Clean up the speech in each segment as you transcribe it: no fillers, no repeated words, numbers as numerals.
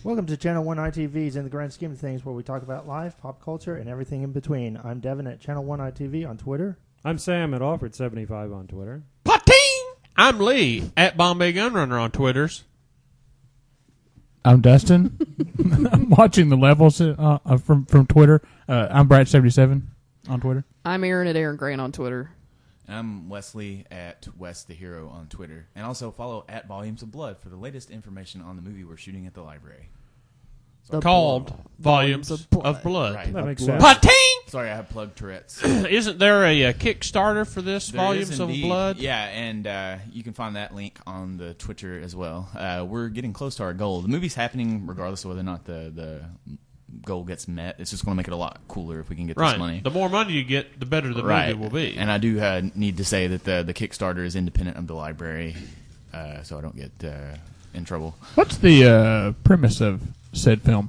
Welcome to Channel 1 ITV's In the Grand Scheme of Things, where we talk about life, pop culture, and everything in between. I'm Devin at Channel 1 ITV on Twitter. I'm Sam at Alfred75 on Twitter. Plateen! I'm Lee at Bombay Gunrunner on Twitters. I'm Dustin. I'm watching the levels from Twitter. I'm Brad77 on Twitter. I'm Aaron at Aaron Grant on Twitter. I'm Wesley at Wes the Hero on Twitter. And also follow at Volumes of Blood for the latest information on the movie we're shooting at the library. Called Volumes of Blood. Right. That makes sense. Plateen! Sorry, I have plugged Tourette's. Isn't there a Kickstarter for this, There Volumes is of indeed. Blood? Yeah, and you can find that link on the Twitter as well. We're getting close to our goal. The movie's happening regardless of whether or not the goal gets met. It's just going to make it a lot cooler if we can get this money. The more money you get, the better the movie will be. And I do need to say that the Kickstarter is independent of the library, so I don't get in trouble. What's the premise of said film?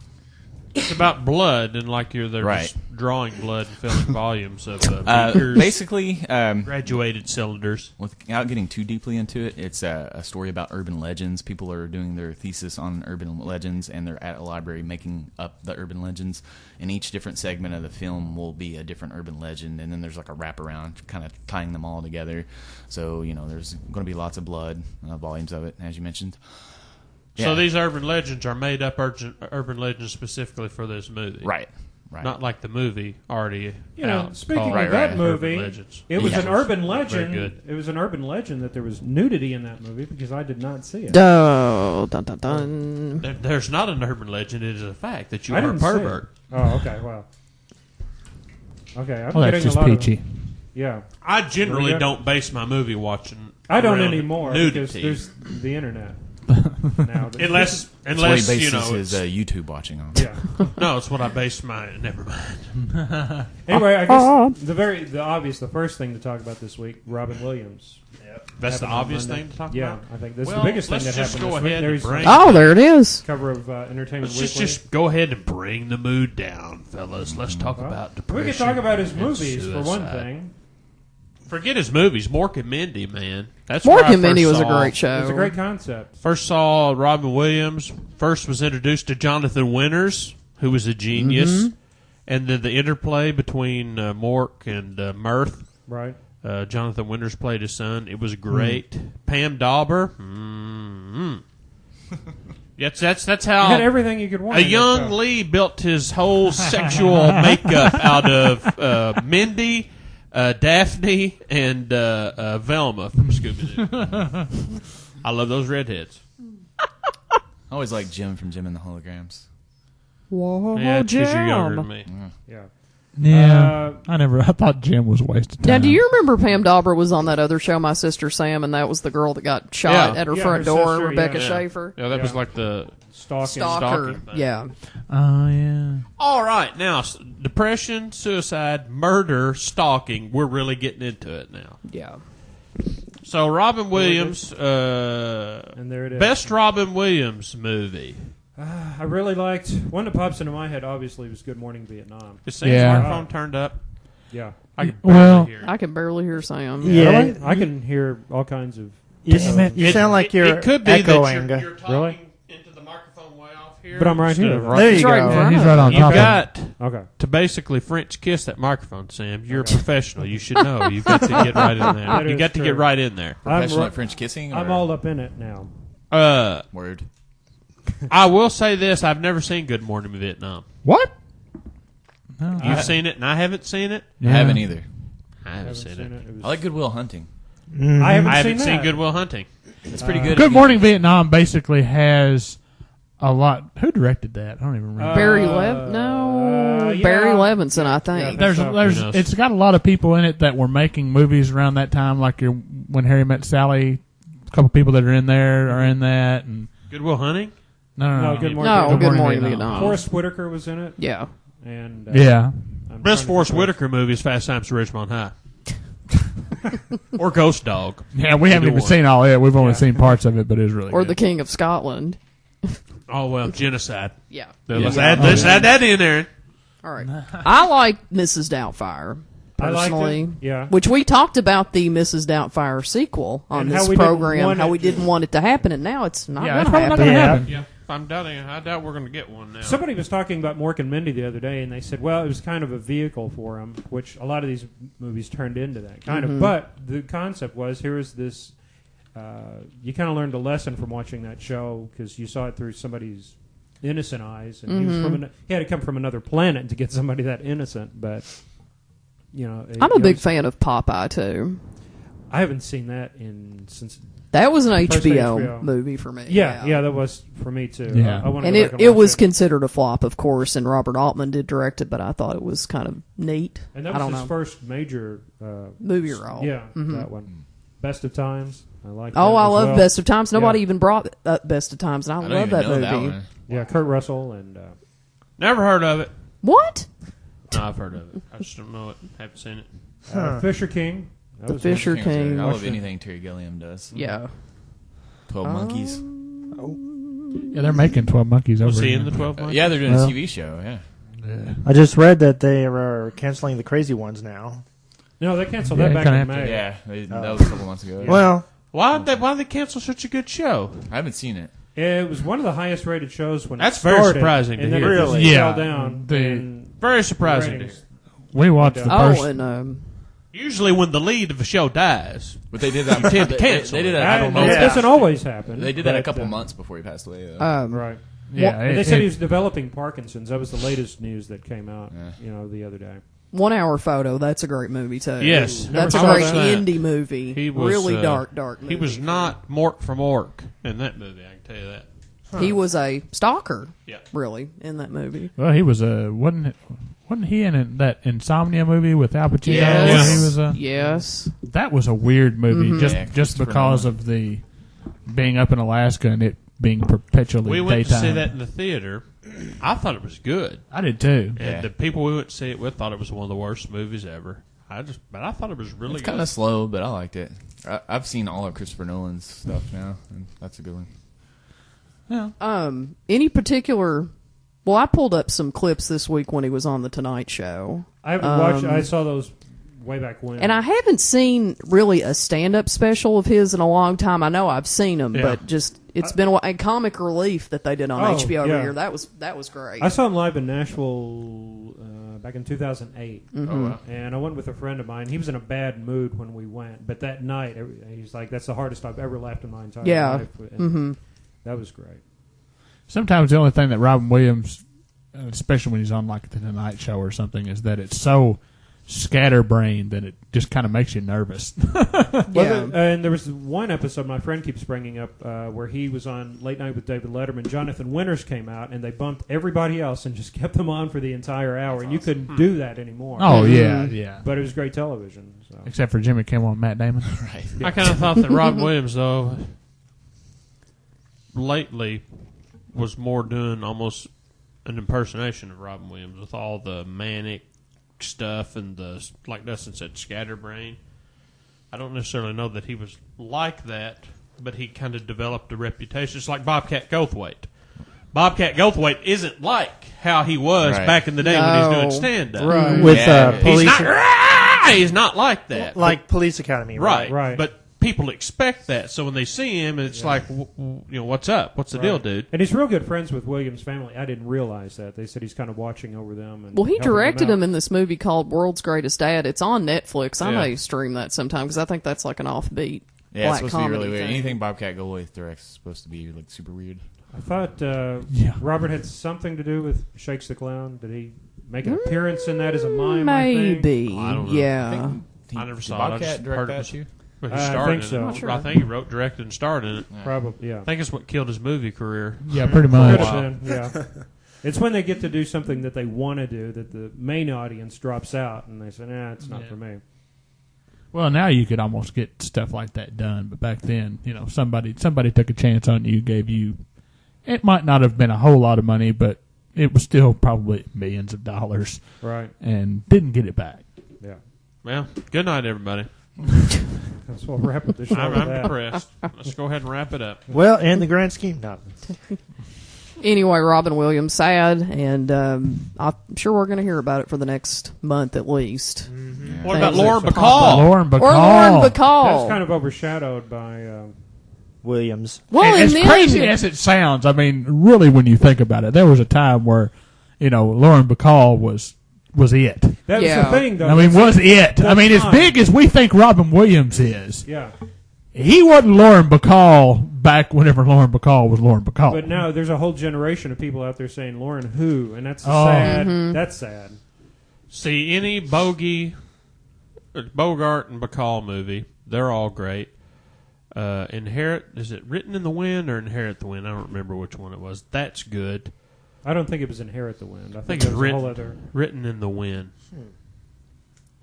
It's about blood, and like they're Right. just drawing blood and filling volumes of beakers, basically, graduated cylinders. without getting too deeply into it, it's a story about urban legends. People are doing their thesis on urban legends, and they're at a library making up the urban legends. And each different segment of the film will be a different urban legend, and then there's like a wraparound kind of tying them all together. So, there's going to be lots of blood, volumes of it, as you mentioned. So Yeah. these urban legends are made up urban legends specifically for this movie. Right. Not like the movie already out. Speaking called of that Urban movie, Legends. it was Yeah. an urban Very legend. good. It was an urban legend that there was nudity in that movie because I did not see it. Oh, dun dun dun. There's not an urban legend. It is a fact that you I are a didn't see it. pervert. Oh, okay. Well, okay. I'm Well, that's getting just a lot peachy. Yeah, I generally There we go. don't base my movie watching. I don't around anymore nudity. because there's the internet now. Unless That's what he bases it's, his YouTube watching on. Yeah. no, it's what I base my. Never mind. Anyway, I guess the first thing to talk about this week, Robin Williams. That's the Happened on obvious Monday. thing to talk Yeah, about. I think this is Well, the biggest thing let's that just happened go this week. ahead There's and bring. Oh, there it is. cover of Entertainment Let's Weekly. just go ahead and bring the mood down, fellas. Let's talk Well, about depression. we could talk about his and movies for one suicide. thing. Forget his movies. Mork and Mindy, man. That's Mork where I and Mindy first was a saw- great show. It's a great concept. First saw Robin Williams. First was introduced to Jonathan Winters, who was a genius. And then the interplay between Mork and Mirth. Right. Jonathan Winters played his son. It was great. Pam Dauber. That's You how had everything you could want. a in that young show. Lee built his whole sexual makeup out of Mindy, Daphne, and Velma from Scooby-Doo. I love those redheads. I always like Jim from Jim and the Holograms. Whoa, Yeah, it's 'cause you're younger Jim. than me. Yeah. Yeah, I thought Jim was a waste of time. Now, do you remember Pam Dauber was on that other show, My Sister Sam, and that was the girl that got shot Yeah. at her Yeah, front her door, sister, Rebecca yeah. Schaefer? Yeah, that was Yeah. like the Stalking. Stalker. thing. Yeah. Oh, yeah. All right, now depression, suicide, murder, stalking. We're really getting into it now. Yeah. So Robin Williams, And there it is. best Robin Williams movie. I really liked one that pops into my head. Obviously, was Good Morning Vietnam. Is Sam's Yeah. microphone turned up? Yeah. I can barely Well- hear it. I can barely hear Sam. Yeah. I can hear all kinds of. You, Damn it. you sound like you're It could be echoing. that you're talking Really? into the microphone way off here. But I'm right instead here. of There you He's right in go. front He's of right us. on You've top of got Okay. to basically French kiss that microphone, Sam. You're a professional. You should know. You've got to get right in That there. You is got to true. get right in there. Professional ri- at French kissing? Or? I'm all up in it now. Word. I will say this: I've never seen Good Morning Vietnam. What? No. You've seen it, and I haven't seen it. I haven't either. I haven't Haven't seen seen it. it. It I like Good Will Hunting. I haven't, I haven't seen seen that. Good Will Hunting. It's pretty good. Good Morning Vietnam basically has a lot. Who directed that? I don't even remember. Barry Barry Levinson, I think. Yeah, there's Who knows? it's got a lot of people in it that were making movies around that time, like When Harry Met Sally. A couple people that are in there are in that, and Good Will Hunting. no, No, Good Morning No, Vietnam. Good Morning Vietnam. Forrest Whitaker was in it. Yeah. And Yeah, I'm Best trying Forrest to- Whitaker movie is Fast Times at Ridgemont High, or Ghost Dog. yeah. We haven't Either even one. seen all it. We've only Yeah. seen parts of it, but it's really Or good. The King of Scotland. Oh well, genocide. Yeah. Let's Yeah. add that in there. All right. I like Mrs. Doubtfire. I liked it. Personally, Yeah. which we talked about the Mrs. Doubtfire sequel on And this how we didn't program, want how it we to- didn't want it to happen, and now it's not Yeah, it's going to probably not happen. going to Yeah. happen. Yeah. I'm doubting. I doubt we're going to get one now. Somebody was talking about Mork and Mindy the other day, and they said, well, it was kind of a vehicle for him, which a lot of these movies turned into that kind of. But the concept was, here is this. You kind of learned a lesson from watching that show because you saw it through somebody's innocent eyes, and he was from he had to come from another planet to get somebody that innocent. But you know, I'm a big fan of Popeye too. I haven't seen that since. That was an First HBO movie for me. Yeah, that was for me too. Yeah. I wanna And go back it watch was considered a flop, of course, and Robert Altman did direct it, but I thought it was kind of neat. And that I was don't his know. first major Movie role. Yeah, that one. Best of Times. I like. Oh, that I as love well. Best of Times. Nobody Yeah. even brought Best of Times, and I I don't love even that know movie. that one. Yeah, Kurt Russell and Never heard of it. What? No, I've heard of it. I just don't know it. Haven't seen it. Fisher King. That The was Fisher King was good. King. I love anything Terry Gilliam does. Yeah. 12 Monkeys. Yeah, they're making 12 Monkeys over Was he here. in the 12 Monkeys? Yeah, they're doing Well. a TV show. Yeah. Yeah. I just read that they are canceling the Crazy Ones now. No, they canceled Yeah, that back kinda in have to. May. Yeah, that was a couple months ago. Well, Why did they cancel such a good show? I haven't seen it. It was one of the highest rated shows when That's it very started, surprising to and then hear. it just Really? Yeah. fell down. The- and Very surprising. ratings- We watched the Oh, first. and Usually, when the lead of a show dies, But they did that. tend to they, cancel they did it. that. I A couple don't know. It months. doesn't always happen. They did that a but, couple months before he passed away. Though. Right. Yeah, And they said he was developing Parkinson's. That was the latest news that came out. Yeah. You know, the other day. 1 Hour Photo. That's a great movie too. Yes. That's a Never great saw that. indie movie. He was, really dark movie. he was not Mork from Ork in that movie. I can tell you that. He was a stalker. Yeah. Really in that movie. Well, he was wasn't he in that Insomnia movie with Al Pacino? Yes. He was Yes. that was a weird movie just Yeah, just Christopher because Nolan. of the being up in Alaska and it being perpetually We went daytime. to see that in the theater. I thought it was good. I did too. And Yeah. the people we went to see it with thought it was one of the worst movies ever. But I thought it was really It's good. kind of slow, but I liked it. I've seen all of Christopher Nolan's stuff now, and that's a good one. Any particular? Well, I pulled up some clips this week when he was on the Tonight Show, I haven't watched. I saw those way back when. and I haven't seen really a stand-up special of his in a long time. I know I've seen them, Yeah. but just it's been a while. And Comic Relief that they did on Oh, HBO yeah. over here. That was great. I saw him live in Nashville back in 2008. Oh, wow. And I went with a friend of mine. He was in a bad mood when we went, but that night he's like, "That's the hardest I've ever laughed in my entire Yeah. life." And that was great. Sometimes the only thing that Robin Williams, especially when he's on like the Tonight Show or something, is that it's so scatterbrained that it just kind of makes you nervous. Yeah. And there was one episode my friend keeps bringing up where he was on Late Night with David Letterman. Jonathan Winters came out, and they bumped everybody else and just kept them on for the entire hour. And you couldn't do that anymore. Oh yeah, yeah. But it was great television. So. Except for Jimmy Kimmel and Matt Damon. Right. I kind of thought that Robin Williams, though, lately was more doing almost an impersonation of Robin Williams with all the manic stuff and the, like Dustin said, scatterbrain. I don't necessarily know that he was like that, but he kind of developed a reputation. It's like Bobcat Goldthwait. Bobcat Goldthwait isn't like how he was Right. back in the day when he's No. doing stand-up. Right. with Yeah. He's police, he's not like that. like Police Academy, Right, Right. But people expect that, so when they see him, it's like, what's up? What's the deal, dude? And he's real good friends with Williams' family. I didn't realize that. They said he's kind of watching over them. And Well, he helping directed out. him in this movie called World's Greatest Dad. It's on Netflix. I Yeah. may stream that sometime because I think that's like an offbeat Yeah, black it's supposed to be comedy really weird. thing. Anything Bobcat Goldthwait directs is supposed to be like super weird. I thought Yeah. Robert had something to do with Shakes the Clown. Did he make an appearance in that as a mime? I think? Maybe. I don't know. Yeah. I never Did saw it. I Bobcat just direct heard it that was- too? But he I starred think in so. it. Not sure. I think he wrote, directed, and starred in it. Probably, yeah. I think it's what killed his movie career. Yeah, pretty Could much. have been, yeah. It's when they get to do something that they want to do that the main audience drops out and they say, "Nah, it's not for me." Well, now you could almost get stuff like that done, but back then, somebody took a chance on you, gave you. It might not have been a whole lot of money, but it was still probably millions of dollars, Right. and didn't get it back. Yeah. Well, good night, everybody. That's what we'll wrap up the show I'm with that. depressed. Let's go ahead and wrap it up. Well, in the grand scheme, no. Anyway, Robin Williams sad, and I'm sure we're going to hear about it for the next month at least. What about Thanks. Lauren Thanks. Bacall? Lauren Bacall. Or Lauren That's Bacall. kind of overshadowed by Williams. Well, And and as then crazy as it sounds, I mean, really, when you think about it, there was a time where, Lauren Bacall was it. That was Yeah. the thing, though. I mean, That's- was it? I mean, as time. big as we think Robin Williams is, Yeah. he wasn't Lauren Bacall back whenever Lauren Bacall was Lauren Bacall. But now there's a whole generation of people out there saying Lauren who, and that's Oh. sad. Mm-hmm. That's sad. See, any Bogart and Bacall movie, they're all great. Is it Written in the Wind or Inherit the Wind? I don't remember which one it was. That's good. I don't think it was Inherit the Wind. I think it's it was a whole other. Written in the Wind.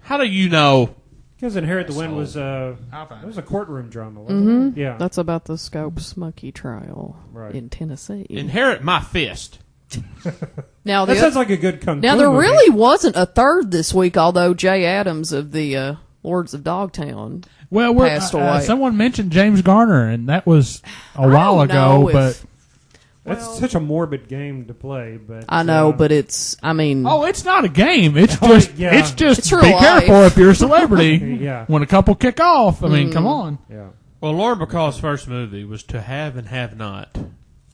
How do you know? Because Inherit the Wind was it was a courtroom drama, wasn't Mhm. it? Yeah. that's about the Scopes monkey trial Right. in Tennessee. Inherit my fist. Now, That sounds like a good kung now fu there movie. really wasn't a third this week, although Jay Adams of the Lords of Dogtown. well, passed away. someone mentioned James Garner, and that was a while I don't know ago. if- That's such a morbid game to play, but I know, but it's. I mean, Oh, it's not a game. It's Oh, just, yeah. it's just It's real be life. careful if you're a celebrity. Yeah. When a couple kick off, I mean, come on. Yeah. Well, Lauren Bacall's first movie was To Have and Have Not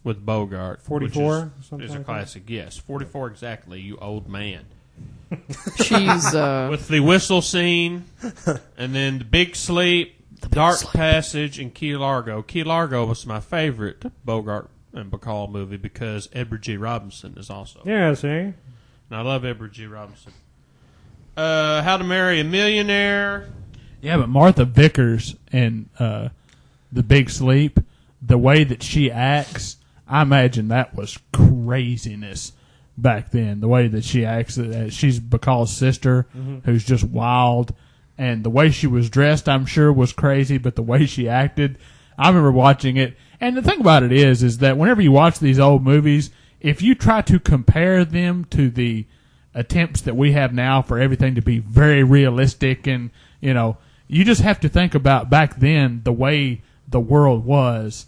with Bogart. 44, which something is a like that? classic. Yes, 44 exactly, you old man. she's. With the whistle scene, and then The Big Sleep, Dark Passage, and Key Largo. Key Largo was my favorite Bogart and Bacall movie because Edward G. Robinson is also. Yeah, see? And I love Edward G. Robinson. How to Marry a Millionaire. Yeah, but Martha Vickers in The Big Sleep, the way that she acts, I imagine that was craziness back then. The way that she acts, she's Bacall's sister, who's just wild, and the way she was dressed, I'm sure, was crazy. But the way she acted, I remember watching it. And the thing about it is that whenever you watch these old movies, if you try to compare them to the attempts that we have now for everything to be very realistic, and you just have to think about back then the way the world was,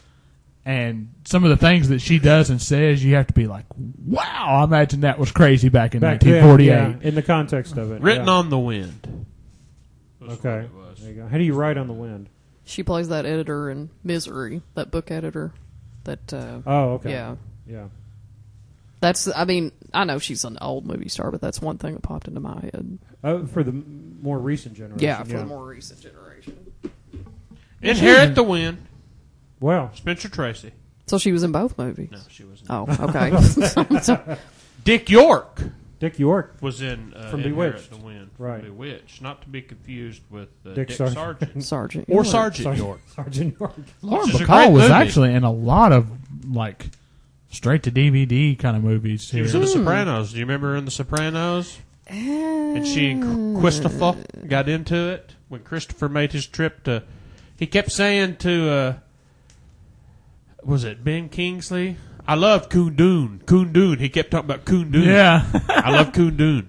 and some of the things that she does and says, you have to be like, wow, I imagine that was crazy back in Back then, 1948. yeah, in the context of it. Written yeah. on the Wind. Was what Okay. it was. There you go. How do you write on the wind? She plays that editor in Misery, that book editor. That Oh, okay. yeah, Yeah. that's. I mean, I know she's an old movie star, but that's one thing that popped into my head. Oh, for the more recent generation. Yeah, for the more recent generation. Inherit the Wind. Well, Spencer Tracy. So she was in both movies. No, she wasn't. Oh, okay. Dick York Dick York. was in From Inherit Bewitched. the Wind. Right. From Bewitched. Not to be confused with Dick Dick Sargent. Sargent. Sergeant Or York. Sergeant York. Sergeant York. Lauren Which is a Bacall great was movie. actually in a lot of like straight to DVD kind of movies. She Here. was in The Sopranos. Do you remember her in The Sopranos? And she and Christopher got into it when Christopher made his trip to. He kept saying to, was it Ben Kingsley? I love Kundun. Kundun. He kept talking about Kundun. Yeah. I love Kundun.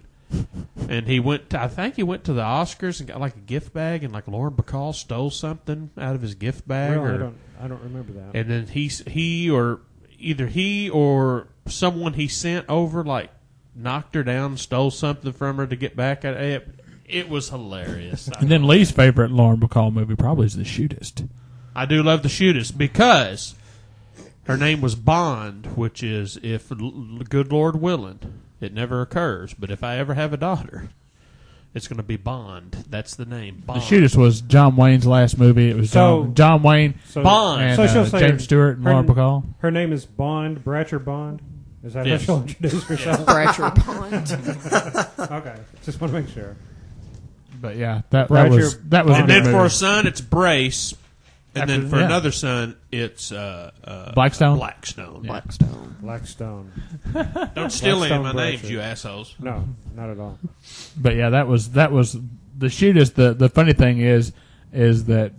And he went. I think he went to the Oscars and got like a gift bag, and like Lauren Bacall stole something out of his gift bag. Well, I don't remember that. And then either he or someone he sent over like knocked her down, stole something from her to get back at it. It was hilarious. And then Lee's favorite Lauren Bacall movie probably is The Shootist. I do love The Shootist because her name was Bond, which is if good Lord willing, it never occurs. But if I ever have a daughter, it's going to be Bond. That's the name. Bond. The Shootist was John Wayne's last movie. It was So- John Wayne So, Bond. and So she'll say James Stewart and her- Lauren Bacall. Her name is Bond, Bratcher Bond. Is that Yes. how she'll introduce herself? Bratcher Pond. Okay. Just want to make sure. But yeah, that Bratcher was a And good then for movie. a son, it's Brace. And After- then for yeah. another son, it's Blackstone? Blackstone. Blackstone. Blackstone. Don't steal any of my Blackstone names, Bratcher. you assholes. No, not at all. But yeah, that was The Shootist. The funny thing is that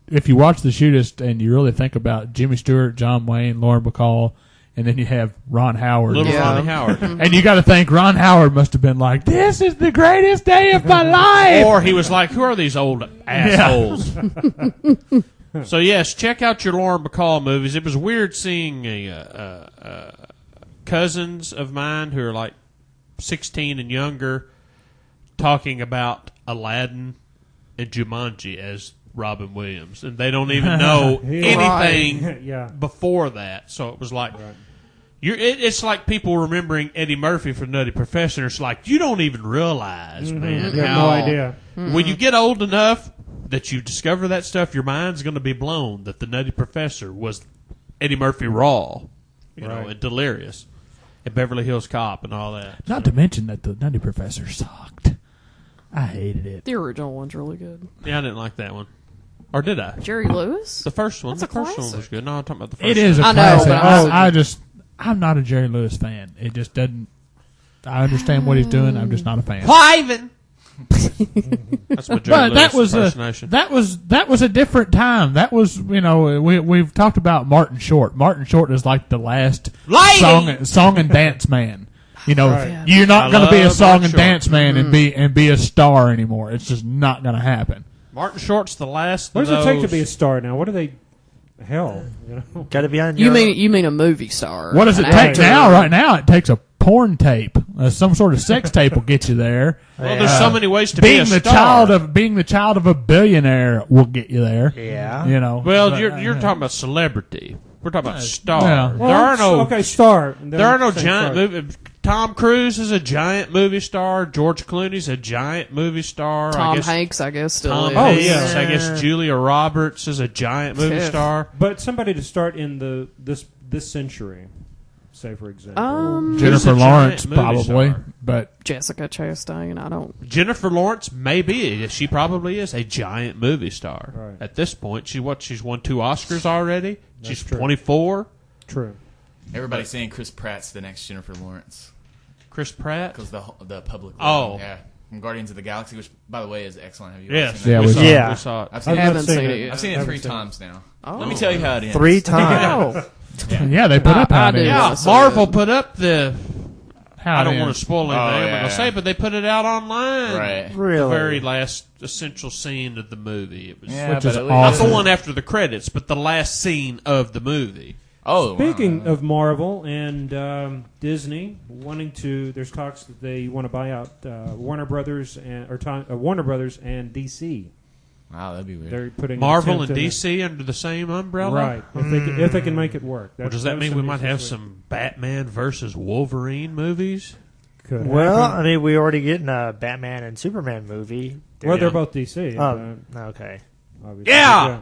if you watch The Shootist and you really think about Jimmy Stewart, John Wayne, Lauren Bacall, and then you have Ron Howard. Little Yeah. Ronnie Howard. And you got to think Ron Howard must have been like, "This is the greatest day of my life." Or he was like, who are these old assholes? So, yes, check out your Lauren Bacall movies. It was weird seeing cousins of mine who are like 16 and younger talking about Aladdin and Jumanji as Robin Williams, and they don't even know anything Yeah. before that. So it was like, Right. it's like people remembering Eddie Murphy from Nutty Professor. It's like you don't even realize, man. You have how- no idea. When you get old enough that you discover that stuff, your mind's going to be blown that the Nutty Professor was Eddie Murphy raw, you know, Right. and Delirious, and Beverly Hills Cop, and all that. Not to mention that the Nutty Professor sucked. I hated it. The original one's really good. Yeah, I didn't like that one. Or did I? Jerry Lewis? The first one. That's The a first one was classic. good. No, I'm talking about the first It is a I know, classic. but I'm- I'm not a Jerry Lewis fan. It just doesn't. I understand what he's doing. I'm just not a fan. Cliven! That's my Jerry But that Lewis was impersonation. that was a different time. That was, you know, we've talked about Martin Short. Martin Short is like the last Lady! song and dance man. You know, Right. you're not I going to be a love song Martin and Short. dance man and be a star anymore. It's just not going to happen. Martin Short's the last What of does it take to those- be a star now? What do they? Hell, you know. Got to be on. You your- mean a movie star? What does it An take actor. now? Right now, it takes a porn tape. Some sort of sex tape will get you there. Well, there's so many ways to be Being a the star. child of a billionaire will get you there. Yeah. You know. Well, But, you're talking about celebrity. We're talking about star. yeah. There are no okay star. there are no Same giant star. movie. Tom Cruise is a giant movie star. George Clooney's a giant movie star. I Tom guess Hanks, I guess, still Tom is. Oh, Hanks. yeah. I guess Julia Roberts is a giant movie Yeah. star. But somebody to start in this century, say for example. Who's Jennifer a giant Lawrence, movie probably, star? but Jessica Chastain. I don't. Jennifer Lawrence maybe she probably is a giant movie star Right. at this point. She's won 2 Oscars already. That's She's true. 24. True. Everybody's saying Chris Pratt's the next Jennifer Lawrence Chris Pratt. because the public. Oh. yeah, from Guardians of the Galaxy, which by the way is excellent. Have you Yes. seen Yeah, that? we saw saw it. Yeah. We saw it. I've I seen it. haven't seen seen it. it yet. I've seen it Haven't 3 seen it. times now. Oh. Let me tell you how it ends. 3 times. Oh, yeah, they put up I how it do. is. Yeah, Yeah, so Marvel put up the. How I it don't is. want to spoil anything. Oh, I'm yeah. going to say, but they put it out online. Right. The Really? very last essential scene of the movie. It was Yeah, Which is but at not least- the one after the credits, but the last scene of the movie. Oh, Speaking wow. of Marvel and Disney wanting to, there's talks that they want to buy out Warner Brothers and Warner Brothers and DC. Wow, that'd be weird. They're putting Marvel attempt and in DC under the same it. umbrella. right? If they can make it work. Well, does that mean we might have some Batman versus Wolverine movies? Could Well, happen. I mean, we already getting a Batman and Superman movie. Well, they're Yeah. both DC. Okay. Obviously. Yeah!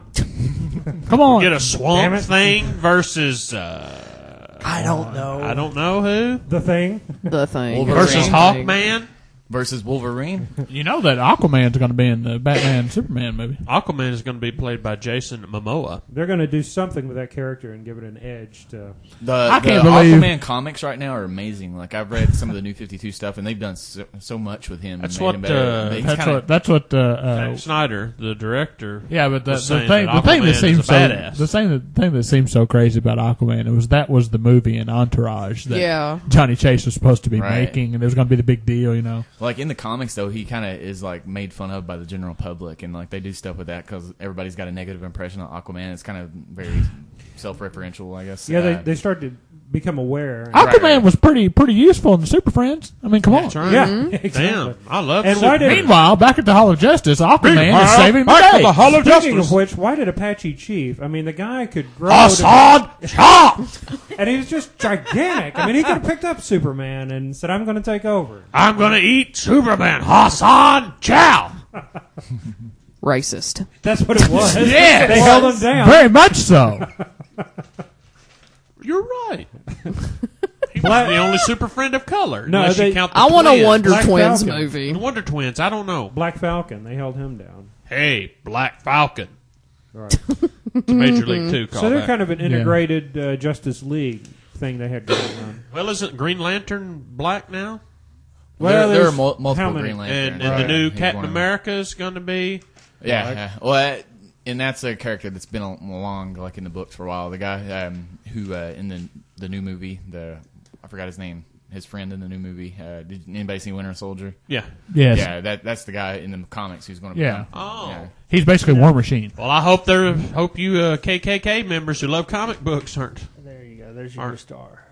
Come on. Get a Damn Swamp it. Thing versus I don't know. I don't know who The Thing. The Thing. versus Thing. Hawkman. Versus Wolverine. You know that Aquaman's going to be in the Batman Superman movie. Aquaman is going to be played by Jason Momoa. They're going to do something with that character and give it an edge to. I can't the believe- Aquaman comics right now are amazing. Like I've read some of the New 52 stuff, and they've done so much with him. That's and made what, him better. He's That's kinda- what. That's what. Zack Snyder, the director. Yeah, but the was thing, saying that the thing Aquaman that is seems a so, badass. the thing that seems so crazy about Aquaman was the movie in Entourage that Yeah. Johnny Chase was supposed to be Right. making, and it was going to be the big deal, you know. Like in the comics, though, he kind of is like made fun of by the general public, and like they do stuff with that because everybody's got a negative impression of Aquaman. It's kind of very self-referential, I guess. Yeah, they start to become aware. Aquaman right. was pretty useful in the Super Friends. I mean, come on. That's right. Yeah, Damn, exactly. I love. And Super- why did- Meanwhile, back at the Hall of Justice, Aquaman Meanwhile, is saving the back to day. the Hall of Speaking Justice. of which, why did Apache Chief? I mean, the guy could grow, Hassan Chop. and he was just gigantic. I mean, he could have picked up Superman and said, "I'm going to take over." I'm going to eat Superman. Hassan Chow. Racist. That's what it was. Yes. They held him down. Very much so. You're right. He was the only super friend of color. No, unless they- you count the I want a twins. Wonder Black Twins Falcon. movie. The Wonder Twins. I don't know. Black Falcon. They held him down. Hey, Black Falcon. Right. It's a Major League 2 call. So they're kind of an integrated Justice League thing they had going on. Well, isn't Green Lantern black now? Well, there are there's multiple how many? Green Lanterns. And the new He's Captain one of them. America is going to be. Yeah. Well, and that's a character that's been along like in the books for a while. The guy who in the new movie, I forgot his name. His friend in the new movie. Did anybody see Winter Soldier? Yeah. Yes. Yeah, that's the guy in the comics who's going to. Yeah. Oh. Yeah. He's basically War Machine. Well, I hope you KKK members who love comic books aren't. There you go. There's your Aren't- star.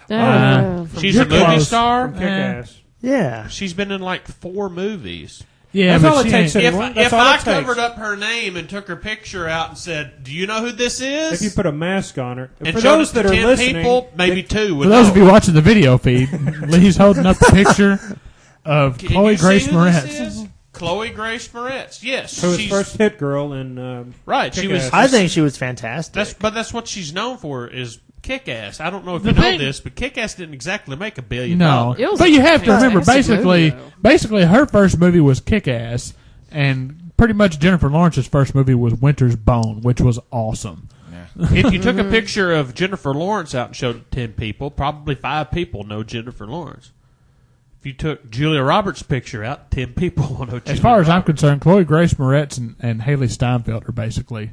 She's a You're movie close. star. Kick-ass. Yeah. She's been in like 4 movies. Yeah, That's but all it she takes ain't- anymore. If That's all I it takes. covered up her name and took her picture out and said, "Do you know who this is?" If you put a mask on her, and for showed those it to that are 10 listening, people, maybe two would For those know. of you watching the video feed, Lee's holding up the picture of Can Chloe you see Grace who this Moretz. is? Chloe Grace Moretz. Yes, who was she's first hit girl in right. She was. Kick-Ass. I think she was fantastic. That's what she's known for is Kick-Ass. I don't know if The you know thing- this, but Kick-Ass didn't exactly make $1 billion. No, It was but you have to a remember, fantastic movie, though. basically, her first movie was Kick-Ass, and pretty much Jennifer Lawrence's first movie was Winter's Bone, which was awesome. If you took a picture of Jennifer Lawrence out and showed it to 10 people, probably 5 people know Jennifer Lawrence. If you took Julia Roberts' picture out, 10 people will know Julia As far as I'm Roberts. concerned, Chloe Grace Moretz and Haley Steinfeld are basically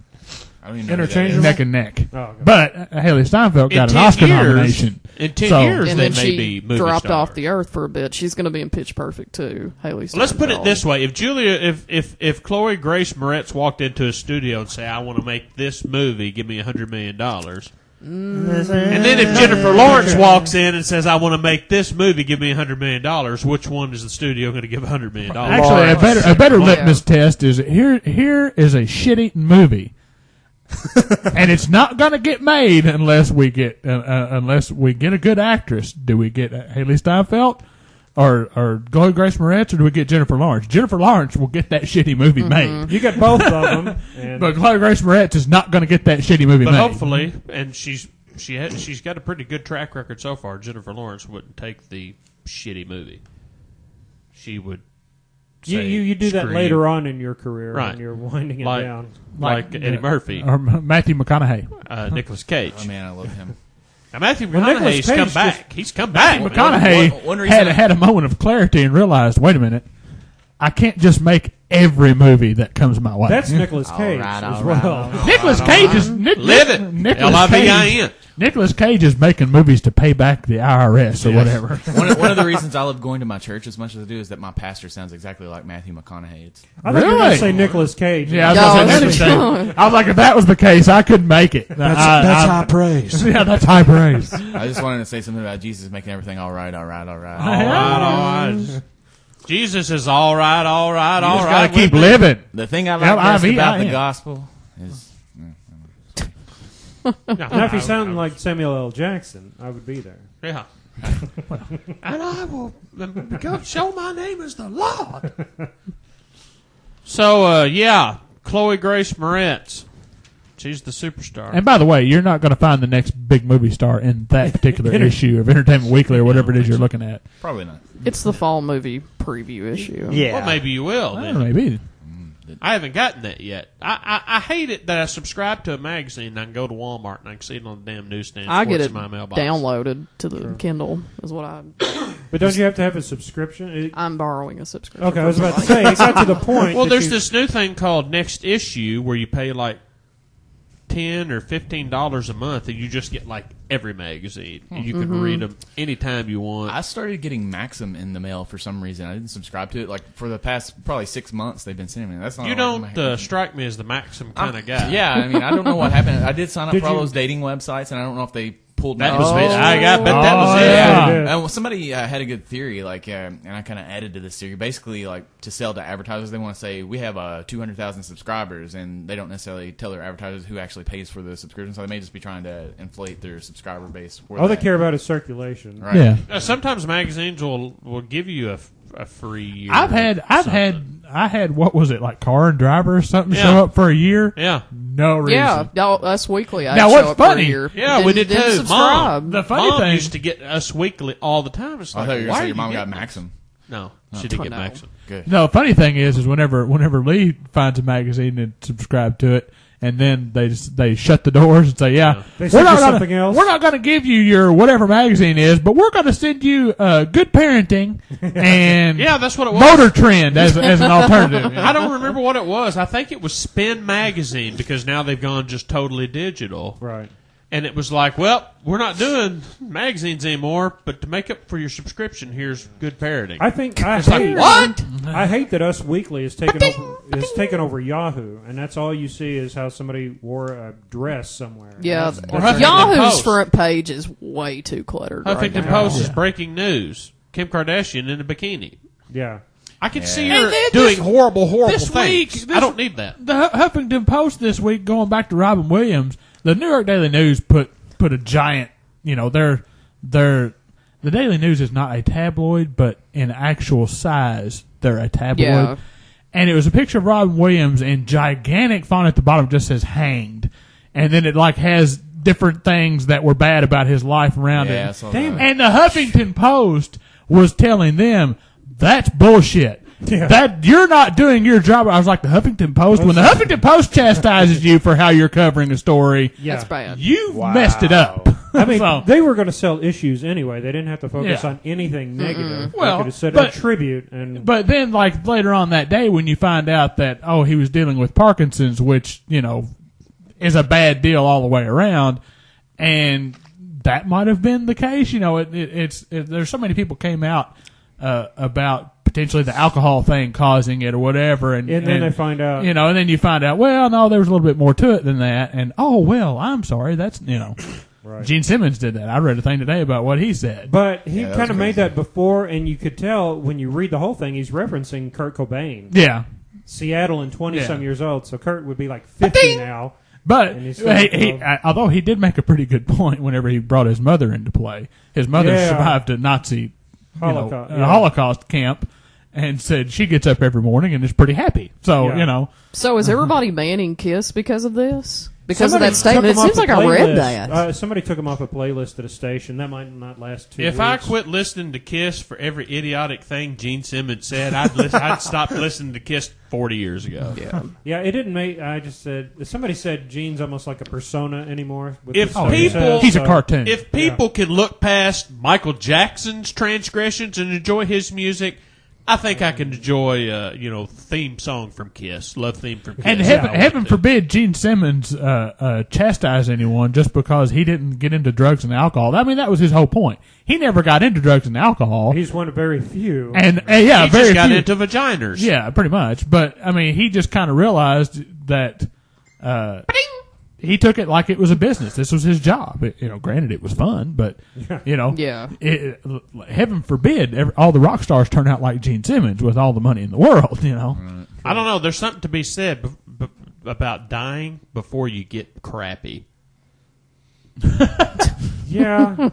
I don't even know who that Interchangeable? is. neck and neck. Oh, okay. But Haley Steinfeld In got an 10 Oscar years- nomination. In 10 So- years, And they then may she be movie dropped stars. off the earth for a bit. She's going to be in Pitch Perfect too. Haley. Let's put it Steinfeld. this way: if Chloe Grace Moretz walked into a studio and say, "I want to make this movie, give me $100 million," and then if Jennifer Lawrence walks in and says, "I want to make this movie, give me $100 million," which one is the studio going to give $100 million? Actually, a better litmus test is here is a shit-eating movie. And it's not going to get made unless we get a good actress. Do we get Haley Steinfeld or Chloe Grace Moretz, or do we get Jennifer Lawrence? Jennifer Lawrence will get that shitty movie made, You got both of them. And but Chloe Grace Moretz is not going to get that shitty movie But made. hopefully, and she's got a pretty good track record so far. Jennifer Lawrence wouldn't take the shitty movie. She would. you do that Scream. later on in your career Right. when you're winding it Like- down. like Eddie Murphy, or Matthew McConaughey. Nicolas Cage. Oh man, I love him. Now Matthew Well, Nicolas McConaughey's come Cage back. He's come back. McConaughey one reason had a moment of clarity and realized, wait a minute, I can't just make every movie that comes my way. That's Nicolas Cage right, as all right, well. all right. Nicolas Cage is Live it. Nicolas L-I-V-I-N. Nicolas Cage is making movies to pay back the IRS or whatever. One of the reasons I love going to my church as much as I do is that my pastor sounds exactly like Matthew McConaughey. It's, I thought you were going Really? to say Nicolas Cage. Yeah, I was, No, gonna say that's Nicolas Cage. I was like, if that was the case, I couldn't make it. That's high praise. Yeah, that's high praise. I just wanted to say something about Jesus making everything all right, all right, all right. All right. Jesus is all right, all right, You all just right. gotta keep with me. living. The thing I like best L-I-V-I-N. about the gospel is Now, if you sound like Samuel L. Jackson, I would be there. Yeah. And I will show my name as the Lord. So, yeah, Chloe Grace Moretz. She's the superstar. And by the way, you're not going to find the next big movie star in that particular issue of Entertainment Weekly or whatever it is you're looking at. probably not. It's the fall movie preview issue. Yeah. Well, maybe you will. I Then. don't know, maybe. I haven't gotten that yet. I hate it that I subscribe to a magazine and I can go to Walmart and I can see it on the damn newsstand. I get before it's it in my mailbox. downloaded to the Kindle. Is what But don't you have to have a subscription? I'm borrowing a subscription. Okay, I was from about to somebody. say, it got to the point. Well, that there's you- this new thing called Next Issue where you pay like $10 or $15 a month and you just get like every magazine. And you can read them anytime you want. I started getting Maxim in the mail for some reason. I didn't subscribe to it. Like for the past probably 6 months, they've been sending me. That's not You like don't strike me as the Maxim kind of guy. Yeah, I mean, I don't know what happened. I did sign up Did for all you- those dating websites, and I don't know if they pulled That me. was out. me. I bet that was Oh, it. yeah. Yeah. Well, somebody had a good theory, like, and I kind of added to this theory. Basically, like to sell to advertisers, they want to say we have 200,000 subscribers, and they don't necessarily tell their advertisers who actually pays for the subscription. So they may just be trying to inflate their subscriber base. For all they that. care about is circulation. Right. Yeah. Sometimes magazines will give you a free year. I had what was it, like Car and Driver or something Yeah. show up for a year? Yeah. No reason. Yeah, Us Weekly. I Now, show what's up for a funny- year. Yeah, we did Didn't too. subscribe. The funny Mom thing used to get Us Weekly all the time. It's I like, thought you were why going to say are your mom you got getting Maxim. No, she did get no. Maxim. Good. No, funny thing is whenever Lee finds a magazine and subscribe to it, and then they shut the doors and say, yeah, They send you something else. we're not going to give you your whatever magazine is, but we're going to send you Good Parenting and Yeah, that's what it was. Motor Trend as an alternative. I don't remember what it was. I think it was Spin Magazine because now they've gone just totally digital. Right. And it was like, well, we're not doing magazines anymore, but to make up for your subscription, here's Good Parenting. I think I It's like, hate what? I hate that Us Weekly is taken over Yahoo, and that's all you see is how somebody wore a dress somewhere. Yeah, That's- Or Huffington Yahoo's Post. front page is way too cluttered. right Huffington now. Post is breaking news. Kim Kardashian in a bikini. yeah. I can see And her then doing horrible this things. week- I don't need that. The Huffington Post this week, going back to Robin Williams, the New York Daily News put a giant, the Daily News is not a tabloid, but in actual size, they're a tabloid. Yeah. And it was a picture of Robin Williams in gigantic font at the bottom, just says hanged. And then it has different things that were bad about his life around Yeah, I it. saw Damn that. And the Huffington Post was telling them, that's bullshit. Yeah. That you're not doing your job. I was like, the Huffington Post. When the Huffington Post chastises you for how you're covering a story, Yeah. That's bad. you've messed it up. I mean, So- they were going to sell issues anyway. They didn't have to focus Yeah. on anything negative. Well, they could have said but- a tribute and But then, later on that day, when you find out that he was dealing with Parkinson's, which is a bad deal all the way around, and that might have been the case. There's so many people came out about potentially the alcohol thing causing it or whatever, and then they find out. and then you find out, well, no, there was a little bit more to it than that, and I'm sorry, that's Right. Gene Simmons did that. I read a thing today about what he said. But he Yeah, that kind of was made crazy. that before, and you could tell when you read the whole thing, he's referencing Kurt Cobain. Yeah. Seattle and 20-some Yeah. years old, so Kurt would be like 50 now. But And he's still- although he did make a pretty good point whenever he brought his mother into play. His mother Yeah. survived a Nazi Holocaust, a yeah. Holocaust camp, and said she gets up every morning and is pretty happy. So Yeah. So is everybody banning Kiss because of this? Because Somebody of that statement? took It him seems off like a I read playlist. that. Somebody took him off a playlist at a station. That might not last 2 weeks. If I quit listening to Kiss for every idiotic thing Gene Simmons said, I'd stop listening to Kiss 40 years ago. Yeah, it didn't make. I just said somebody said Gene's almost like a persona anymore. With If the stuff he people- says, he's a so- cartoon. If people could look past Michael Jackson's transgressions and enjoy his music, I think I can enjoy, theme song from Kiss, love theme from Kiss. and I heaven would too. forbid Gene Simmons chastise anyone just because he didn't get into drugs and alcohol. I mean, that was his whole point. He never got into drugs and alcohol. He's one of very few. And He very just got few. into vaginas. Yeah, pretty much. But I mean, he just kind of realized that he took it like it was a business. This was his job. Granted, it was fun, but Yeah. heaven forbid all the rock stars turn out like Gene Simmons with all the money in the world. I don't know. There's something to be said about dying before you get crappy. yeah,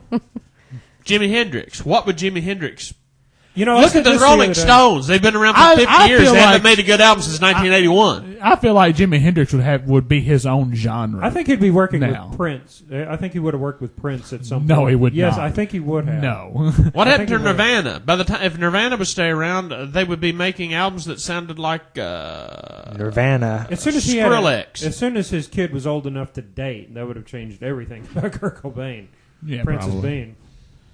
Jimi Hendrix. What would Jimi Hendrix... I Look said at the this Rolling other day. Stones. They've been around for I 50 years. feel They haven't like- made a good album since 1981. I feel like Jimi Hendrix would be his own genre. I think he'd be working Now. with Prince. I think he would have worked with Prince at some point. No, he would Yes, not. I think he would have. No. What I happened think to he would. Nirvana? By the time, if Nirvana would stay around, they would be making albums that sounded like Nirvana. As soon as he had Skrillex. as soon as his kid was old enough to date, that would have changed everything about Kurt Cobain. Yeah, Prince's probably. being.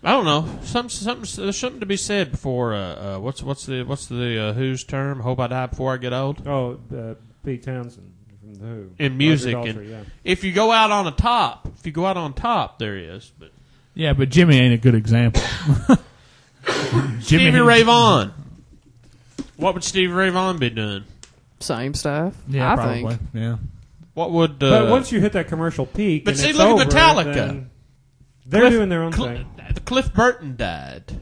I don't know. There's something to be said before. What's the Who's term? Hope I die before I get old. Oh, Pete Townsend from The Who. In music, Roger and Daltrey, yeah. if you go out on top, there is. But Yeah, but Jimmy ain't a good example. Stevie Ray Vaughan. What would Stevie Ray Vaughan be doing? Same stuff. Yeah, I probably. think. Yeah. What would? But once you hit that commercial peak, But and see, it's look at over, Metallica. then they're doing their own thing. Cliff Burton died,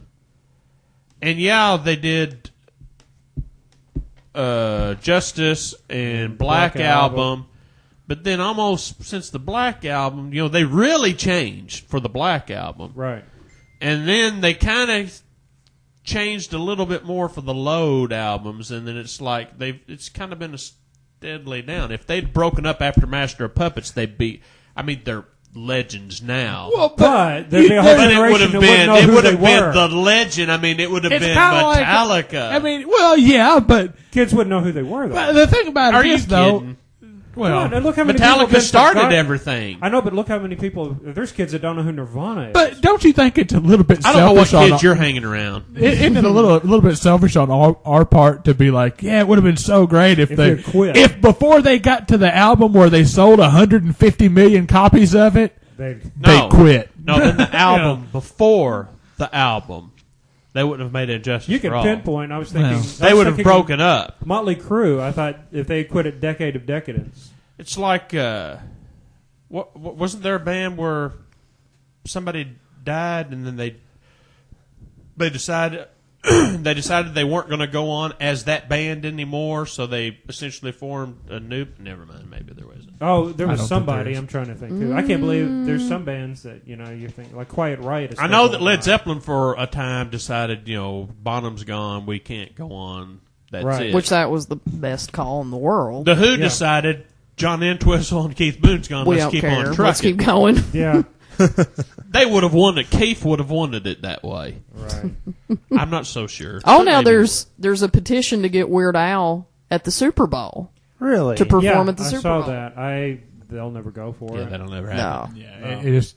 and yeah, they did Justice and Black Album. But then almost since the Black Album, they really changed for the Black Album. Right. And then they kind of changed a little bit more for the Load albums, and then it's like it's kind of been a steadily down. If they'd broken up after Master of Puppets, they're legends now. But there'd be a whole But it generation would have that been wouldn't know who they been were. the legend. It would have It's been kinda like- Metallica. Well, yeah, but Kids wouldn't know who they were, though. the thing about Are it you is, though, kidding? well, Come on, look how many people have Metallica been started forgotten. everything. I know, but look how many people. There's kids that don't know who Nirvana is. but don't you think it's a little bit I don't know what selfish kids you're hanging around. Isn't it a little bit selfish on our part to be like, yeah, it would have been so great if they quit. if before they got to the album where they sold 150 million copies of it, they No. they quit. No, then the album before the album, they wouldn't have made Injustice you for can All. pinpoint. I was thinking Well, They would have broken up. Motley Crue. I thought if they quit at Decade of Decadence. It's like, what wasn't there a band where somebody died and then they decided, they decided they weren't going to go on as that band anymore, so they essentially formed a new. Never mind, maybe there wasn't. Oh, there I was don't think somebody. there is. I'm trying to think. Too. I can't believe there's some bands that you think like Quiet Riot. I know that Led Zeppelin for a time decided, Bonham's gone, we can't go on. That's Right. it. Which that was the best call in the world. The Who decided John Entwistle and Keith Moon's gone. We Let's don't keep care. on trucking. Let's keep going. Yeah, They would have won it. Keith would have wanted it that way. right. I'm not so sure. Oh, now Maybe. there's a petition to get Weird Al at the Super Bowl Really? to perform Yeah, at the I Super saw Bowl. that. They'll never go for Yeah, it. that'll never No. happen. Yeah, it is.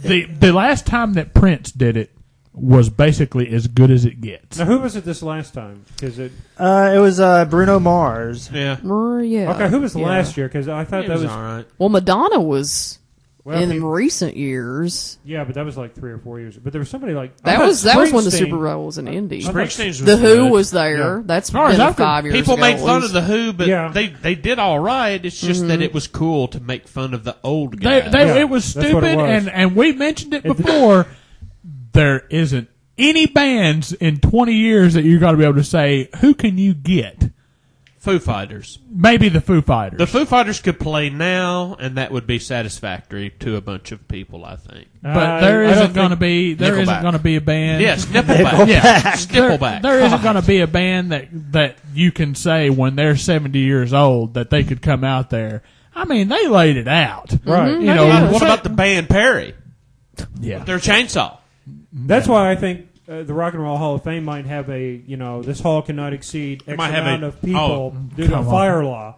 The last time that Prince did it was basically as good as it gets. Now, who was it this last time? Because it. It was Bruno Mars. Yeah. Yeah. Okay, who was Yeah. last year? Because I thought It that was was. all right. Well, Madonna was Well, in he- recent years. yeah, but that was like 3 or 4 years. But there was somebody like That I was thought when the Springsteen- Super Bowl was in Indy. Springsteen's The was Who good. was there. Yeah. That's far as been I've 5 years People ago. make at fun least. of the Who, but Yeah. they did all right. It's just that it was cool to make fun of the old guys. Yeah, It was that's what stupid, it was. and we mentioned it before. There isn't any bands in 20 years that you're going to be able to say, who can you get? Foo Fighters. Maybe the Foo Fighters. The Foo Fighters could play now, and that would be satisfactory to a bunch of people, I think. but there I don't isn't going to think- be Nickelback. a band. Yes, Nickelback. Yeah. Stippleback. There isn't going to be a band that you can say when they're 70 years old that they could come out there. I mean, they laid it out. Right. You know, Yeah. What about the band Perry? yeah. Their chainsaw. That's why I think the Rock and Roll Hall of Fame might have this hall cannot exceed X might have amount a- of people due to come on. fire law.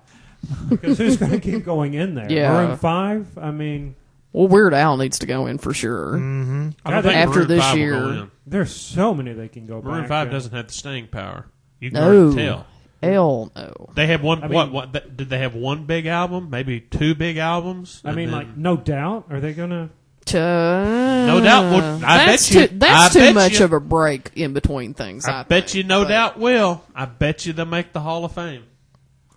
Because who's going to keep going in there? Yeah. Maroon 5? I mean, Well, Weird Al needs to go in for sure. I don't God, think after Maroon this 5 will year- go in. there's so many they can go Maroon back 5 to. doesn't have the staying power. You can No. already tell. Hell no. They have one. I mean- Did they have one big album? Maybe 2 big albums? I And mean, then- like, no doubt. Are they going to... No doubt. Well, I that's bet you. too, that's I too bet much you, of a break in between things. I I bet think. you, no But doubt will. I bet you they'll make the Hall of Fame.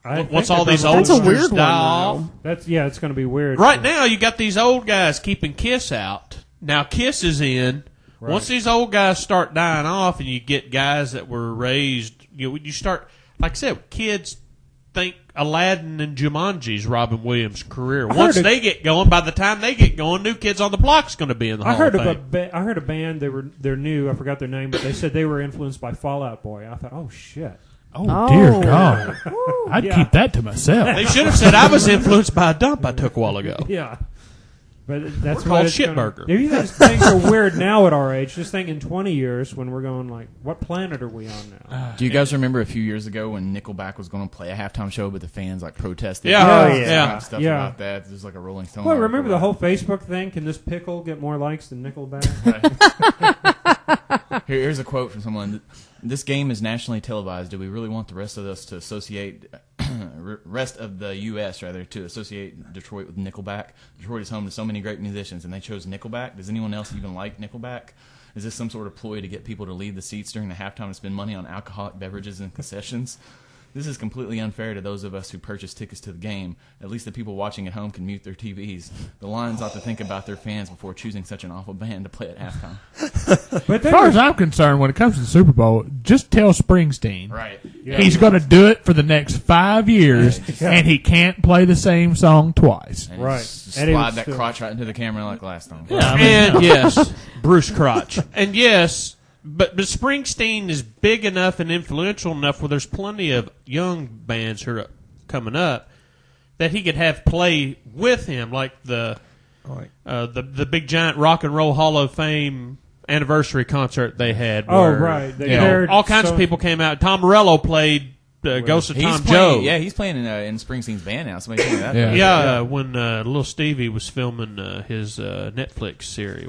I Once think all that these they'll- That's a oldsters weird one, die off. though. That's it's going to be weird. Right now, you got these old guys keeping Kiss out. Now Kiss is in. Right. Once these old guys start dying off, and you get guys that were raised, you start, like I said, kids think Aladdin and Jumanji's Robin Williams' career. Once heard they get going, by the time they get going, New Kids on the Block's going to be in the I Hall heard of of Fame. I heard a band. They're new. I forgot their name, but they said they were influenced by Fall Out Boy. I thought, oh shit. Oh, dear Oh. God. I'd Yeah. keep that to myself. They should have said I was influenced by a dump I took a while ago. Yeah. But that's We're what called it's gonna- Shitburger. If you guys think are weird now at our age, just think in 20 years when we're going like, what planet are we on now? Do you guys remember a few years ago when Nickelback was going to play a halftime show, but the fans like protested? Yeah. Oh, and yeah. stuff Yeah. about that. There's like a Rolling Stone. Well, article remember the about whole Facebook thing? Can this pickle get more likes than Nickelback? Here's a quote from someone. This game is nationally televised. Do we really want the rest of us to associate, rest of the U.S. rather, to associate Detroit with Nickelback? Detroit is home to so many great musicians, and they chose Nickelback. Does anyone else even like Nickelback? Is this some sort of ploy to get people to leave the seats during the halftime to spend money on alcoholic beverages and concessions? This is completely unfair to those of us who purchase tickets to the game. At least the people watching at home can mute their TVs. The Lions ought to think about their fans before choosing such an awful band to play at halftime. But As far as I'm concerned, when it comes to the Super Bowl, just tell Springsteen Right. Yeah. he's going to do it for the next 5 years, and he can't play the same song twice. And Right. just And he slide was that still- crotch right into the camera like last time. Yeah, I mean, And yes, Bruce Crotch. And yes, but Springsteen is big enough and influential enough where there's plenty of young bands who are coming up that he could have play with him, like the big giant Rock and Roll Hall of Fame anniversary concert they had. Oh, where, right. They you know, paired all kinds of so- people came out. Tom Morello played Ghost of He's Tom playing, Joad. yeah, he's playing in Springsteen's band now. Somebody told me that. Yeah. Yeah, when little Stevie was filming his Netflix series.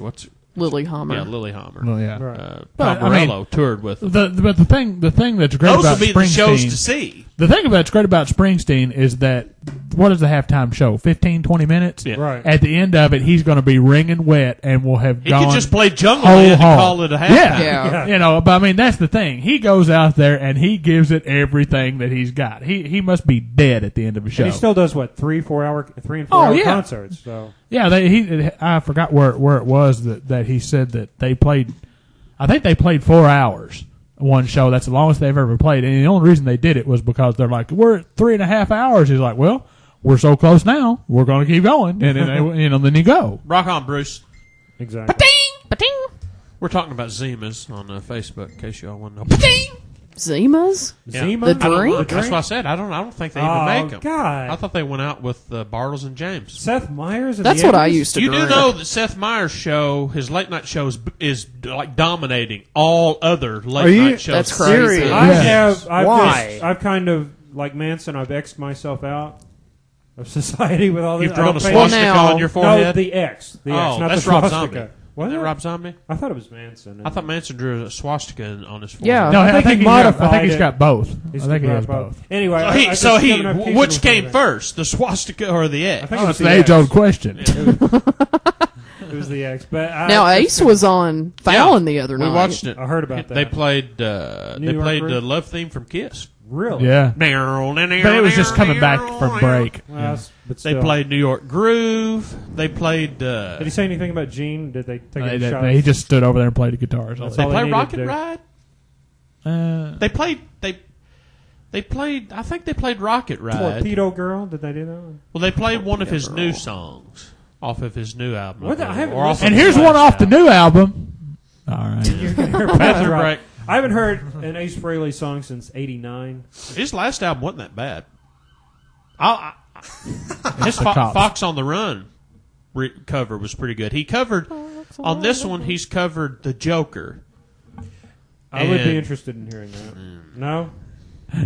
Lilyhammer. Yeah, Lilyhammer. Well, yeah. Right. But, Tom I mean, Morello toured with them. But the thing that's great Those about will be the shows to Springsteen, see. the thing that's great about Springsteen is that what is the halftime show? 15, 20 minutes. Yeah. Right. At the end of it, he's going to be wringing wet and will have He gone. could just play Jungle whole Land and hog. call it a halftime. Yeah. Yeah. You know, but I mean that's the thing. He goes out there and he gives it everything that he's got. He must be dead at the end of a show. And he still does what 3 and 4 hour yeah. concerts. So Yeah, I forgot where it was that he said that they played. I think they played 4 hours one show. That's the longest they've ever played. And the only reason they did it was because they're like, we're at 3.5 hours. He's like, well, we're so close now. We're going to keep going. And then, then you go. Rock on, Bruce. Exactly. Ba-ding! We're talking about Zimas on Facebook, in case y'all want to know. Zimas? Yeah. Zima? The I don't know. drink? That's what I said. I don't think they even Oh, make them. God. I thought they went out with Bartles and James. Seth Meyers? That's what I used to You drink. do know that Seth Meyers' show, his late night show, is like dominating all other late night shows. That's crazy. I've kind of, like Manson, I've X'd myself out of society with all this. You've drawn a I don't pay- swastika now- on your forehead? No, the X. The X, Oh, not that's the Rob swastika. Zombie. Was Isn't it? that Rob Zombie? I thought it was Manson. I thought Manson drew a swastika on his forehead. Yeah. No, I think, he he's got, I modified think he's it. got both. He's I think he got has both. Anyway, So he, I so just he given up teaching which with came that. first, the swastika or the X? I think Oh, it was it's the the age-old X. question. It was the X. But Now, Ace was on Fallon the other We night. watched it. I heard about that. They played. New They York played Groove? the love theme from Kiss. Really? Yeah. But But it was just coming back from break. Well, but They still. played New York Groove. They played. Did he say anything about Gene? Did they take any shots? He just stood over there and played the guitars. That's They all played needed Rocket to- Ride. Uh, They played. They played. I think they played Rocket Ride. Torpedo Girl? Did they do that one? Well, they played one of his new songs off of his new album. What the- I haven't Or off listened and of here's his one last off the album. new album. All right. You're gonna hear Bathroom Bathroom Break. Break. I haven't heard an Ace Frehley song since '89. His last album wasn't that bad. His The Cops. Fox on the Run cover was pretty good. He covered on this one. He's covered the Joker. I would be And- interested in hearing that. No?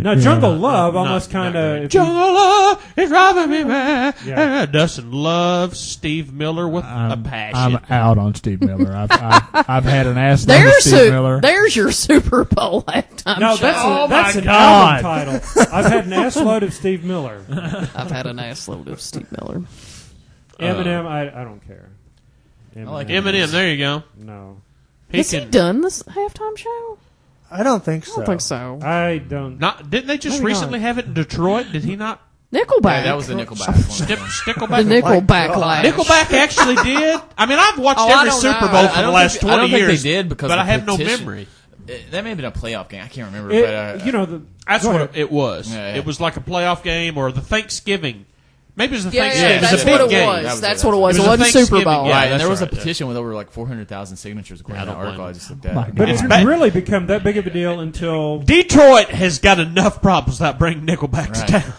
No, Jungle Love almost kind of. Jungle Love is driving me mad. Yeah. Dustin loves Steve Miller with a passion. I'm out on Steve Miller. I've had an ass load of There's, Steve Miller. there's your Super Bowl halftime No, show. that's an God. album title. I've had an ass load of Steve Miller. I've had an ass load of Steve Miller. Eminem, I don't care. Eminem, like Eminem, there you go. No. Has he done this halftime show? I don't think I so. don't think so. I don't. Didn't they just Maybe recently have it in Detroit? Did he not? Nickelback. Yeah, that was the Nickelback one. Nickelback. the Nickelback God. lash. Nickelback actually did. I mean, I've watched Oh, I every don't Super know. Bowl for the last 20 I don't years. think they did because but of I have no petition. memory. That may have been a playoff game. I can't remember. It, you know, the. That's go what ahead. it was. Yeah, yeah. It was like a playoff game or the Thanksgiving. Maybe it was the Yeah, Thanksgiving. yeah, It was that's a big what it game. was. That was That's it. what it was. It It was a wasn't Super Thanksgiving Bowl. game. Right, Yeah, and there that's was a right. petition with over like 400,000 signatures according I to don't that article. blame I just looked at. My it. But It's it bad. didn't really become that big of a deal until Detroit has got enough problems without bringing Nickelback Right. to town.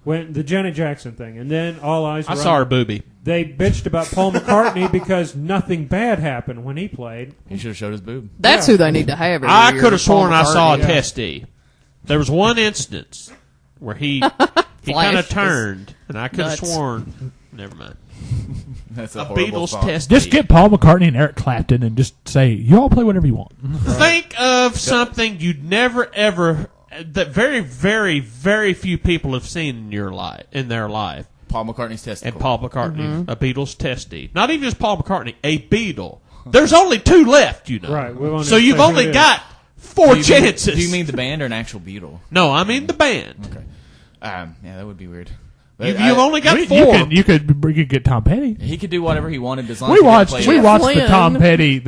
when the Janet Jackson thing, and then all eyes. I were saw on- her boobie. They bitched about Paul McCartney because nothing bad happened when he played. He should have showed his boob. That's who they need to have every I year, could have Paul sworn I saw a McCartney. testy. There was one instance where he kind Flashed of his turned, and I could have nuts. sworn. Never mind. That's A horrible Beatles song. testy. Just get Paul McCartney and Eric Clapton and just say, you all play whatever you want. Think of something you'd never ever that very, very, very few people have seen in their life. Paul McCartney's testicle. And Paul McCartney, a Beatles testy. Not even just Paul McCartney, a Beatle. There's only 2 left, you know. Right, we won't So even you've say who only it is. got 4 Do you mean- chances. Do you mean the band or an actual Beatle? No, I mean the band. Okay. Yeah, that would be weird. You've I- only got You 4. could get Tom Petty. He could do whatever he wanted as long We as he watched got we played. watched the Flynn. Tom Petty watched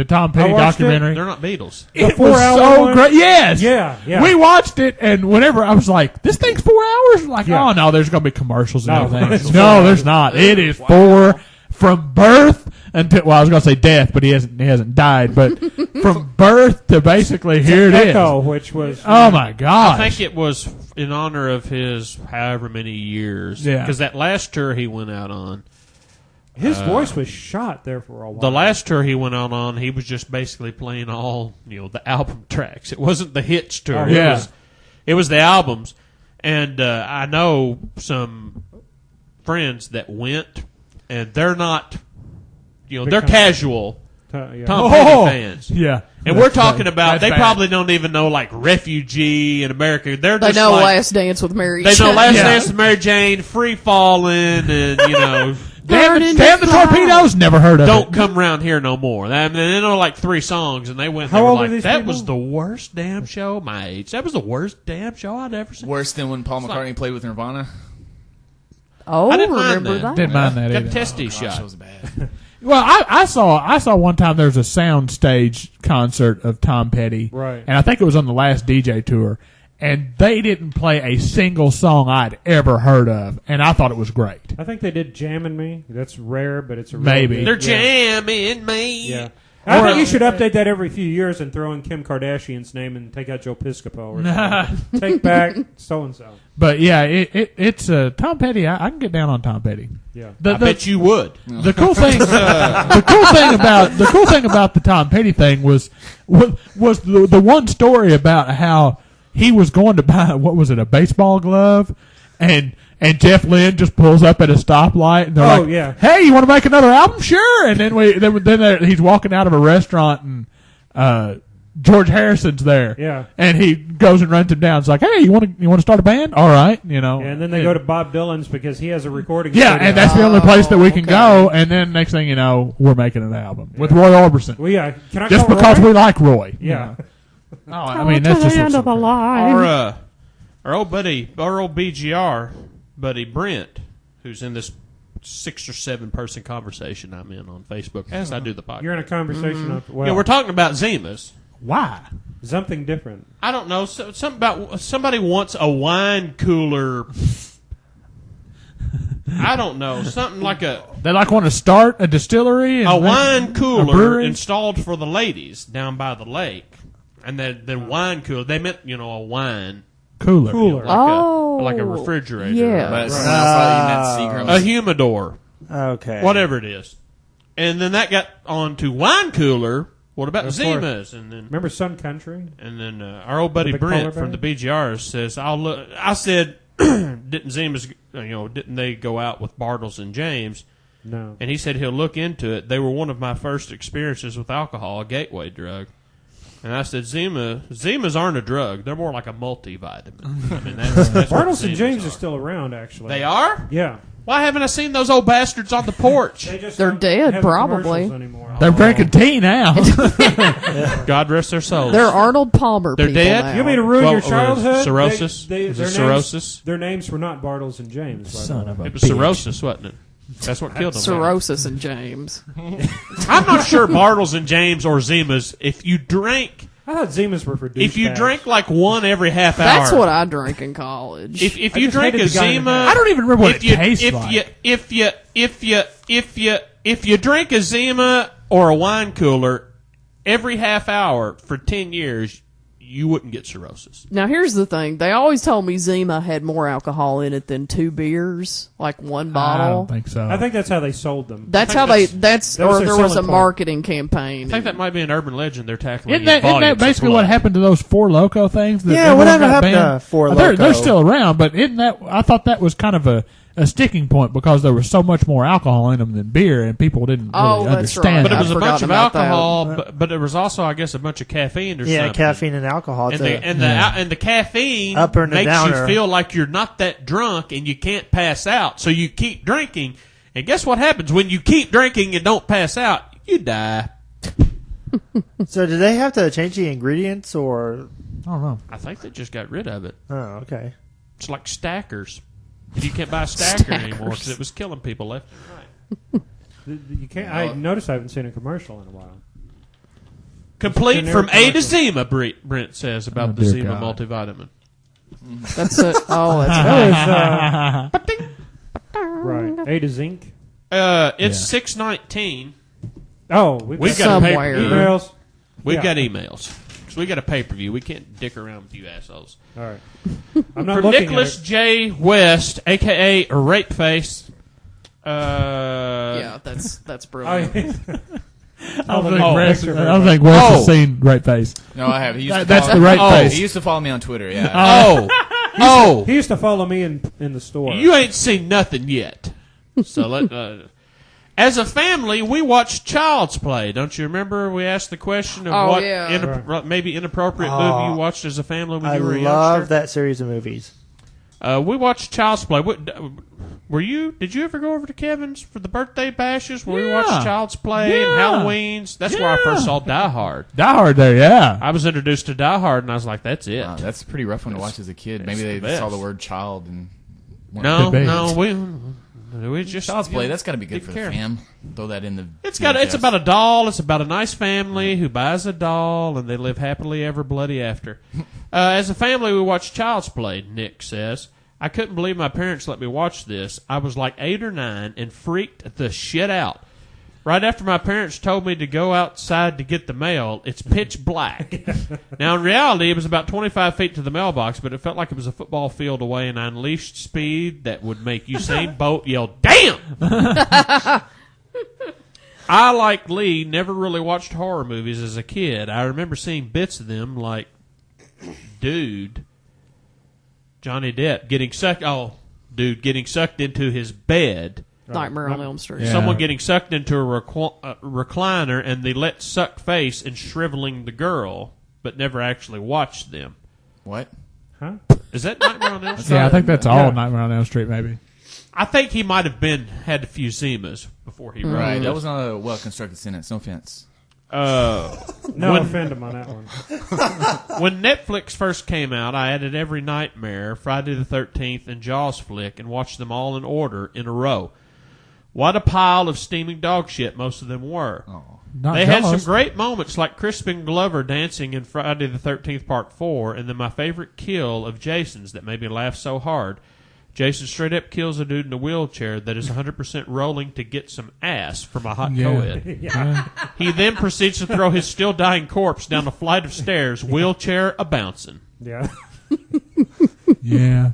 it. documentary. They're not Beatles. It The 4 was hour so one? great. Yes. Yeah, yeah. We watched it, and whenever I was like, "This thing's 4 hours," like, Yeah. "Oh no, there's gonna be commercials and No, everything." it's 4 No, hours. there's not. It is 4 from birth until I was gonna say death, but he hasn't died. But from birth to basically here it is. Echo, which was Oh my gosh! I think it was in honor of his however many years. Yeah. Because that last tour he went out on, his voice was shot there for a while. the last tour he went out on, he was just basically playing all, the album tracks. It wasn't the hits tour. Oh, yeah. It was the albums. And I know some friends that went, and they're not, they're Because- casual Yeah. Tom Petty fans. Yeah, And That's we're talking bad. about, That's they bad. probably don't even know, like, Refugee in America. They're They just know like, Last Dance with Mary they know Jane. Last Yeah. Dance with Mary Jane, Free Fallin', and, Burning Damn the the clouds. torpedoes! Never heard of Don't it. Come Around Here No More. They know like 3 songs, and they went. How They were old are like, these that people? was the worst damn show. My age. That was the worst damn show I'd ever seen. Worse than when Paul It's like- McCartney played with Nirvana. Oh, I didn't mind remember that. that? Didn't mind that Got either. testy Gosh, shot. that was bad. Well, I saw one time there was a soundstage concert of Tom Petty, Right. And I think it was on the last DJ tour, and they didn't play a single song I'd ever heard of, and I thought it was great. I think they did Jammin' Me. That's rare, but it's a real Maybe. good- They're yeah. jamming me. Yeah. I think you should update that every few years and throw in Kim Kardashian's name and take out Joe Piscopo or something. Take back so-and-so. But yeah, it's Tom Petty. I can get down on Tom Petty. Yeah. I bet you would. The cool thing, the cool thing about the Tom Petty thing was the one story about how he was going to buy a baseball glove, and Jeff Lynne just pulls up at a stoplight, and they're like, yeah. "Hey, you want to make another album? Sure." And then he's walking out of a restaurant, and George Harrison's there. Yeah. And he goes and runs him down. It's like, "Hey, you want to start a band? All right, you know." And then they go to Bob Dylan's because he has a recording Yeah, studio. and that's the only place that we can okay. go. And then next thing you know, we're making an album with Roy Orbison. Well, yeah. Can I Just call because Roy? we like Roy. Yeah. Oh, I mean, that's just what's so crazy. Our old BGR buddy Brent, who's in this 6 or 7 person conversation I'm in on Facebook as I do the podcast. You're in a conversation of, well, Yeah, we're talking about Zimas. Why? something different. I don't know. Something about somebody wants a wine cooler. I don't know. Something like a They want to start a distillery? And wine a cooler brewery? installed for the ladies down by the lake. And then wine cooler. They meant, a wine. Cooler. Like a refrigerator. yeah. But it sounds like you meant A Seagram's. humidor. Okay. Whatever it is. And then that got on to wine cooler. What about Of course. Zimas? And then Remember Sun Country? And then our old buddy The big Brent collar from the band? BGR says, "I'll look." I said, "Didn't Zimas, didn't they go out with Bartles and James?" No. And he said he'll look into it. They were one of my first experiences with alcohol, a gateway drug. And I said, Zimas aren't a drug; they're more like a multivitamin. I mean, that's what Bartles and Zimas James are still around, actually. They are? Yeah. Why haven't I seen those old bastards on the porch? They just They're don't dead, have the probably. commercials anymore. They're drinking tea now. God rest their souls. They're Arnold Palmer They're people dead? now. You mean to ruin Well, your childhood? cirrhosis? Their Was it names- cirrhosis? Their names were not Bartles and James. by the Son way. of a It was bitch. cirrhosis, wasn't it? That's what killed them. Cirrhosis and James. I'm not sure Bartles and James or Zimas. If you drink, I thought Zimas were for douchebags. if you drink like one every half hour, That's what I drank in college. If I you just drink hated a the guy in the Zima, hat. I don't even remember what if it tastes like. If you drink a Zima or a wine cooler every half hour for 10 years, you wouldn't get cirrhosis. Now here's the thing. They always told me Zima had more alcohol in it than 2 beers, like one I bottle. don't think so. I think that's how they sold them. That's I how think they. that's- that was Or their there was a selling point. marketing campaign. I think that might be an urban legend they're tackling. Isn't that basically what happened to those Four Loko things? That Yeah, everyone whatever got happened banned? to Four They're Loko? still around, but isn't that? I thought that was kind of a sticking point because there was so much more alcohol in them than beer, and people didn't Oh, really that's understand. right. But it I've was a bunch forgotten of about that. alcohol, but there was also, I guess, a bunch of caffeine or Yeah, something. caffeine and alcohol. And too. the caffeine Upper and the makes downer. you feel like you're not that drunk and you can't pass out, so you keep drinking. And guess what happens when you keep drinking and don't pass out? You die. So do they have to change the ingredients or? I don't know. I think they just got rid of it. Oh, okay. It's like Stackers. You can't buy Stacker anymore because it was killing people left and right. You can't. I noticed I haven't seen a commercial in a while. Complete Generic from A to commercial. Zima, Brent says about Oh, the dear Zima God. multivitamin. That's it. Oh, that's That was right. A to zinc. It's Yeah. 6:19. Oh, We've got got a pay Somewhere. per view. emails. We've Yeah. got emails. Because we got a pay per view. We can't dick around with you assholes. All right. I'm not From looking Nicholas at J. West, a.k.a. Rapeface. yeah. That's it. brilliant. I don't think Oh, Wes, picture I don't think Wes Oh. has seen Right Face. No, I have. He used to That's follow the right Oh. face. He used to follow me on Twitter. Yeah. Oh, He used to follow me in the store. you ain't seen nothing yet. So as a family, we watched Child's Play. Don't you remember? We asked the question of Oh, what yeah. maybe inappropriate movie you watched as a family when I you were a love youngster. that series of movies. We watched Child's Play. Did you ever go over to Kevin's for the birthday bashes where we Yeah. watched Child's Play and Yeah. Halloween's? That's where I Yeah. first saw Die Hard. Die Hard there, yeah. I was introduced to Die Hard, and I was like, "That's it." Wow, that's a pretty rough one to watch as a kid. Maybe it's they the saw best. the word child and No, Could be. no, We just Child's Play. That's got to be good take for care. the fam. Throw that in the. It's VHS. about a doll. It's about a nice family who buys a doll and they live happily ever bloody after. As a family, we watch Child's Play. Nick says, "I couldn't believe my parents let me watch this. I was like 8 or 9 and freaked the shit out. Right after my parents told me to go outside to get the mail, it's pitch black. Now, in reality, it was about 25 feet to the mailbox, but it felt like it was a football field away, and I unleashed speed that would make Usain Bolt yell, 'Damn!' I, like Lee, never really watched horror movies as a kid. I remember seeing bits of them, like Dude, Johnny Depp getting sucked into his bed. Nightmare on Elm Street. Yeah. Someone getting sucked into a recliner and they let suck face and shriveling the girl, but never actually watched them. What? Is that Nightmare on Elm Street? Yeah, I think that's all Nightmare on Elm Street, maybe. I think he might have had a few Zimas before he wrote Right. this. That was not a well constructed sentence. No offense. No, offend him on that one. When Netflix first came out, I added every Nightmare, Friday the 13th, and Jaws flick and watched them all in order in a row. What a pile of steaming dog shit most of them were. Not They had some Jaws. great moments like Crispin Glover dancing in Friday the 13th Part 4, and then my favorite kill of Jason's that made me laugh so hard. Jason straight up kills a dude in a wheelchair that is 100% rolling to get some ass from a hot co-ed. Yeah. He then proceeds to throw his still dying corpse down a flight of stairs, wheelchair a-bouncing. Yeah. Yeah.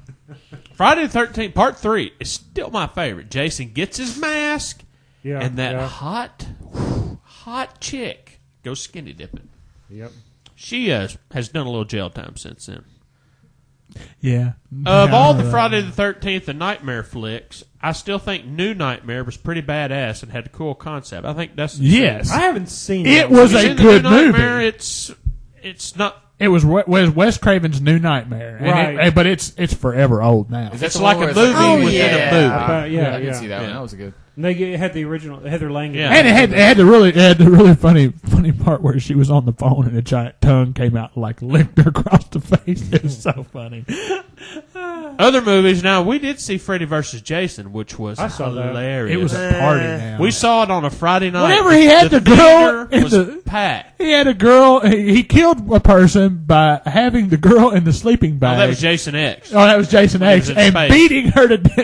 Friday the 13th, Part 3 is still my favorite. Jason gets his mask, Yeah. and that yeah. hot chick goes skinny dipping. Yep. She has done a little jail time since then. Yeah. Of all the Friday the 13th and Nightmare flicks, I still think New Nightmare was pretty badass and had a cool concept. I think that's Yes. I haven't seen It that was one. a In the good New Nightmare, movie. it's not. It was Wes Craven's New Nightmare, and Right. but it's forever old now. Is that It's the like one a where it's movie within yeah. a movie. Yeah, I did yeah. see that one. Yeah. That was good. And they had the original Heather Langenkamp. Yeah. And it had the really funny part where she was on the phone and a giant tongue came out and like licked her across the face. It was so funny. Other movies. Now, we did see Freddy vs. Jason, which was I saw that. hilarious. It was a party now. We saw it on a Friday night. Whenever he had the girl theater in was the- packed. He had a girl. He killed a person by having the girl in the sleeping Oh, bag. that was Jason X. Oh, that was Jason X, in and space.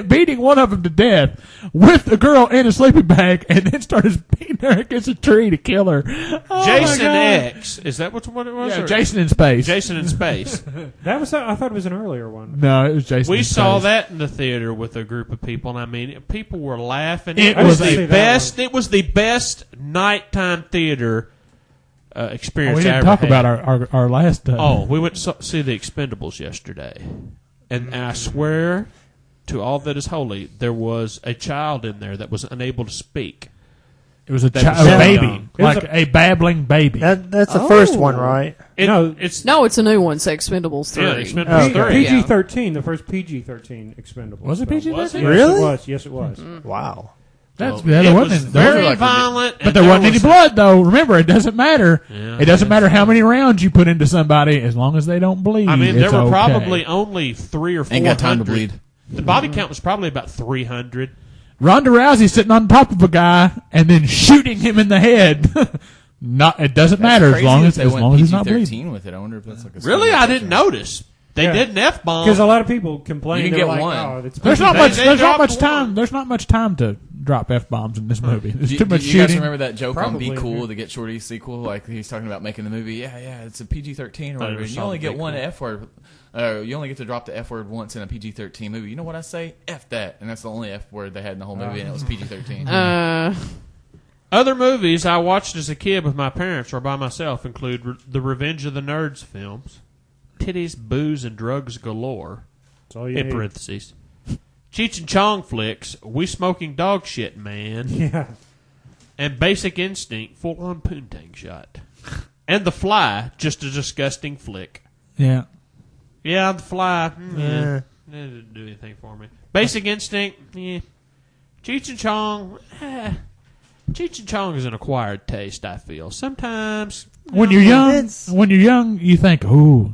beating one of them to death with the girl in a sleeping bag, and then started beating her against a tree to kill her. Oh, Jason my God. X. Is that what it was? Yeah, or- Jason in space. Jason in space. That was. I thought it was an earlier one. No, it was Jason. We in saw space. that in the theater with a group of people, and I mean, people were laughing. It It was was the a- best. It was the best nighttime theater experience. We I didn't ever talk had. about our last. Oh, we went to see the Expendables yesterday, and I swear to all that is holy, there was a child in there that was unable to speak. it was a that was a so baby, young. It was like a babbling baby. That's the Oh. first one, right? No. It's No, it's a new one. It's Expendables 3. yeah, Expendables Oh, okay. 3. PG-13, the first PG-13 Expendables. Was it film. PG-13? Was it? Yes, Really? It was. Yes, it was. Wow. That's It there was wasn't. very like- violent, But and there wasn't any was- blood, though. Remember, it doesn't matter. Yeah, It doesn't yeah. matter how many rounds you put into somebody, as long as they don't bleed. I mean, it's there were okay. probably only 300 or 400. Ain't got time to bleed. The body count was probably about 300. Ronda Rousey sitting on top of a guy and then shooting him in the head. Not, it doesn't matter as Crazy long that as they as went long as he's not PG-13 bleeding. with it. I wonder if that's like a Really, I didn't know. notice. They Yeah. did an F-bomb. Because a lot of people complained. You They can were get like, one. Oh, it's There's not They- much. they There's not dropped much time. one. There's not much time to drop f bombs in this movie. There's too much Do you guys shooting. remember that joke on Probably, Be Cool, yeah. the Get Shorty sequel? Like he's talking about making the movie. Yeah, it's a PG-13 or whatever. never And you saw only the get Be one Cool. F word. You only get to drop the F word once in a PG-13 movie. You know what I say? F that, and that's the only F word they had in the whole movie, and it was PG-13. Other movies I watched as a kid with my parents or by myself include the Revenge of the Nerds films, Titties, Booze, and Drugs Galore, That's all you in need. parentheses, Cheech and Chong flicks, We Smoking Dog Shit Man, Yeah. and Basic Instinct, full-on poontang shot. And The Fly, just a disgusting flick. Yeah. Yeah, The Fly, Yeah. that didn't do anything for me. Basic Instinct, yeah. Cheech and Chong, Cheech and Chong is an acquired taste, I feel. Sometimes, When you're young, It's- you think, "Ooh,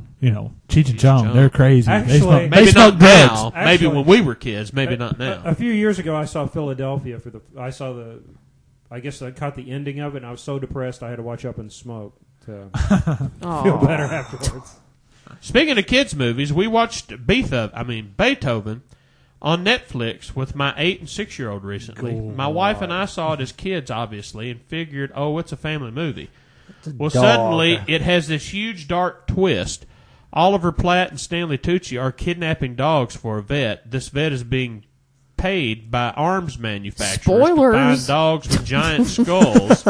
Cheech and Chong, they're crazy. Actually, they maybe smoke not drugs. now. Maybe Actually, when we were kids. Maybe not now. A few years ago, I saw Philadelphia I guess I caught the ending of it, and I was so depressed I had to watch Up and Smoke to feel better afterwards. Speaking of kids' movies, we watched Beethoven on Netflix with my 8 and 6-year-old recently. My wife and I saw it as kids, obviously, and figured, it's a family movie. Well, suddenly it has this huge dark twist. Oliver Platt and Stanley Tucci are kidnapping dogs for a vet. This vet is being paid by arms manufacturers Spoilers. to find dogs with giant skulls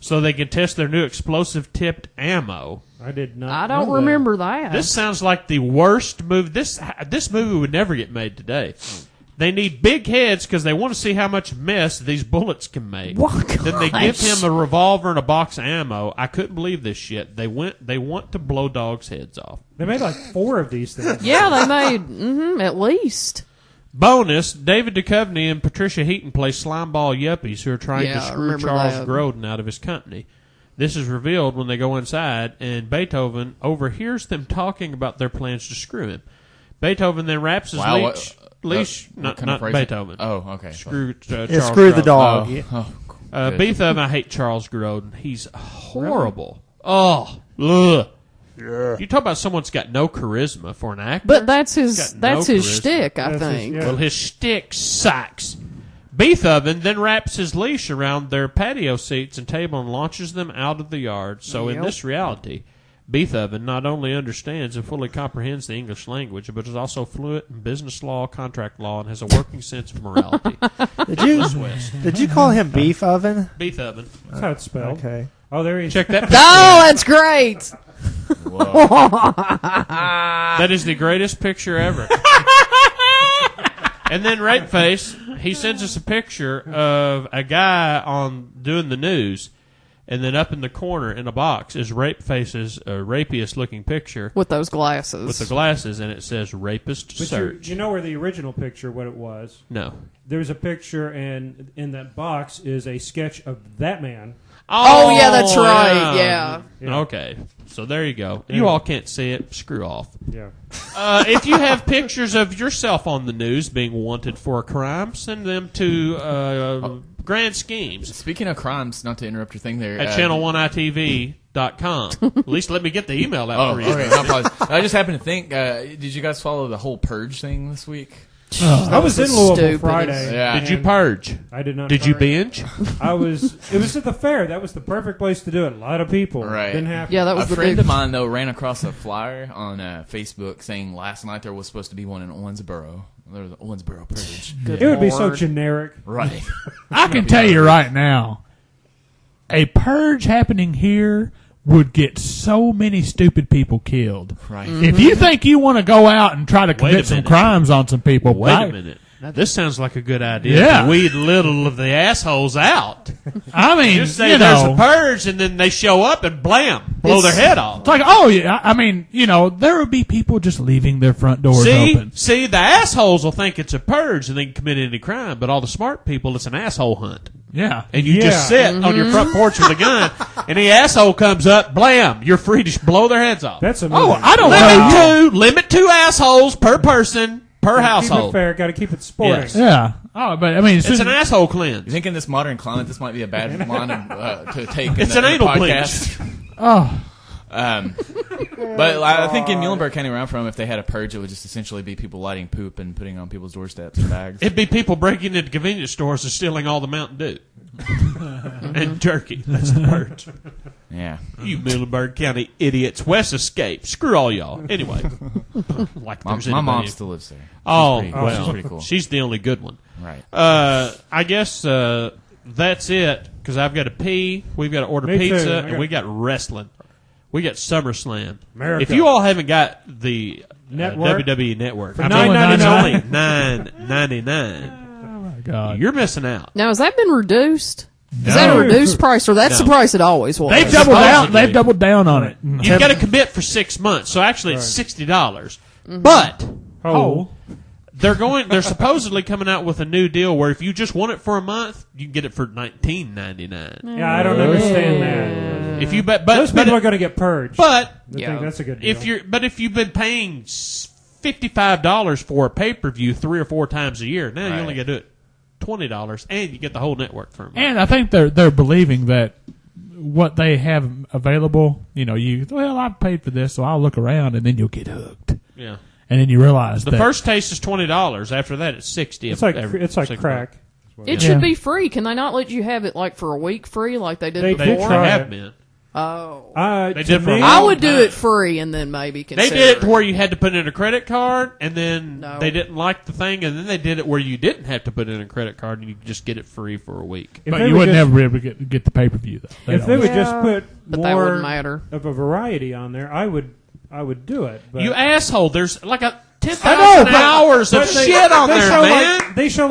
so they can test their new explosive-tipped ammo. I did not. I don't know that. remember that. This sounds like the worst movie. This movie would never get made today. They need big heads because they want to see how much mess these bullets can make. What? Then they give him a revolver and a box of ammo. I couldn't believe this shit. They want to blow dogs' heads off. They made like 4 of these things. Yeah, they made at least. Bonus, David Duchovny and Patricia Heaton play slimeball yuppies who are trying to Yeah, I screw remember Charles that. Grodin out of his company. This is revealed when they go inside, and Beethoven overhears them talking about their plans to screw him. Beethoven then wraps his leash. what kind Not of phrasing? Beethoven. Oh, okay. Screw Charles Screw the Grodin. dog. Good. Beethoven, I hate Charles Grodin. He's horrible. Oh, ugh. Yeah. You talk about someone's got no charisma for an actor. But that's his Got no charisma. shtick, I That's his- think. yeah. Well, his shtick sucks. Beethoven then wraps his leash around their patio seats and table and launches them out of the yard. So in Yep. this reality, Beethoven not only understands and fully comprehends the English language, but is also fluent in business law, contract law, and has a working sense of morality. Did you call him Beef Oven? Beethoven. That's how it's spelled. Okay. Oh, there he is. Check that. Oh, that's great. That is the greatest picture ever. And then Rape Face, he sends us a picture of a guy on doing the news, and then up in the corner in a box is Rape Face's rapiest looking picture With those glasses. with the glasses, and it says rapist But search. you know where the original picture, what it was? No. There's a picture, and in that box is a sketch of that man. Oh, yeah, that's right. Yeah. Okay. So there you go. You all can't see it. Screw off. Yeah. If you have pictures of yourself on the news being wanted for a crime, send them to Grand Schemes Speaking of crimes, not to interrupt your thing there. at channel1itv.com. At least let me get the email out Oh, for you. okay. No problem. I just happened to think, did you guys follow the whole purge thing this week? I was in the Louisville stupidest. Friday. Yeah. Did you and purge? I did not. Did you purge. binge? It was at the fair. That was the perfect place to do it. A lot of people. Right. Didn't have. Yeah, that A was the friend big. of mine, though, ran across a flyer on Facebook saying last night there was supposed to be one in Owensboro. There was an Owensboro purge. Good It would be so Lord. generic. Right. I can tell you right now, a purge happening here would get so many stupid people killed. Right. If you think you want to go out and try to Wait a commit some minute. crimes on some people, Wait a minute. This sounds like a good idea. Yeah. To weed little of the assholes out. I mean, Just say you there's know, a purge, and then they show up and blam, blow their head off. it's like, oh yeah, I mean, there would be people just leaving their front doors open. See, the assholes will think it's a purge and they can commit any crime, but all the smart people, it's an asshole hunt. Yeah. And you just sit on your front porch with a gun, and the asshole comes up, blam, you're free to blow their heads off. That's amazing. Oh, I don't know. Limit two assholes per person, per Keep it household. fair. Got to keep it sporting. Yes. Yeah. Oh, but I mean, It's an asshole cleanse. You think in this modern climate this might be a bad line to take in It's the an anal podcast? oh, But I think in Muhlenberg County, where I'm from, if they had a purge, it would just essentially be people lighting poop and putting it on people's doorsteps and bags. It'd be people breaking into convenience stores and stealing all the Mountain Dew. And jerky. That's the purge. Yeah. You Muhlenberg County idiots. West Escape. Screw all y'all. Anyway. Like My there's mom anybody- still lives there. Oh, She's well. she's pretty cool. She's the only good one. Right. I guess that's it, because I've got to pee, we've got to order Me too. pizza, I and got- we got wrestling. We got SummerSlam. America. If you all haven't got the Network? WWE Network, For I mean, it's $9.99. only $9.99. oh my God. You're missing out. Now, has that been reduced? Is No. that a reduced price, or that's No. the price it always was? They've doubled down. Supposedly. They've doubled down on it. You've got to commit for 6 months, so actually it's $60. But Oh. They're supposedly coming out with a new deal where if you just want it for a month, you can get it for $19.99. Yeah, I don't understand that. If you Those people are going to get purged. But I think that's a good deal. if you've been paying $55 for a pay-per-view 3 or 4 times a year, now you only got to do it $20, and you get the whole network for a month. And I think they're believing that what they have available, I paid for this, so I'll look around, and then you'll get hooked. Yeah. And then you realize The first taste is $20. After that, it's $60. It's like crack. It should be free. Can they not let you have it like for a week free like they did They before? did try They it. have been. Oh. They did for a I long would do time. it free and then maybe They consider did it to where you had to put in a credit card, and then No. they didn't like the thing, and then they did it where you didn't have to put in a credit card, and you could just get it free for a week. If but they you would would just- never be able to get the pay-per-view, though. If they would just Yeah, put but that more wouldn't matter. of a variety on there, I would do it. But You asshole! There's like a I 10,000 know, but- hours of but they- shit on they there, show man. They show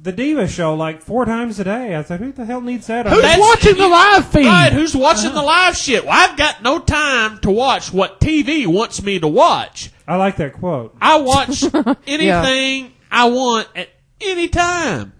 the Diva show like 4 times a day. I thought, who the hell needs that? on Who's there? watching the live feed? Right, who's watching the live shit? Well, I've got no time to watch what TV wants me to watch. I like that quote. I watch anything I want at any time.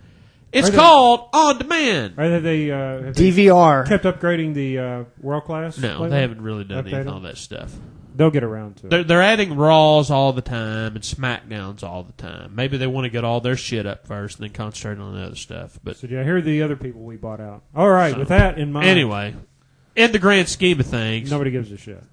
It's Are they- called on demand. Have they DVR. kept upgrading the world class? No, flavor? they haven't really done Okay, any of then. all that stuff. They'll get around to it. They're adding Raws all the time and SmackDowns all the time. Maybe they want to get all their shit up first and then concentrate on the other stuff. But So yeah, here are the other people we bought out. All right, with that in mind, anyway, in the grand scheme of things, nobody gives a shit.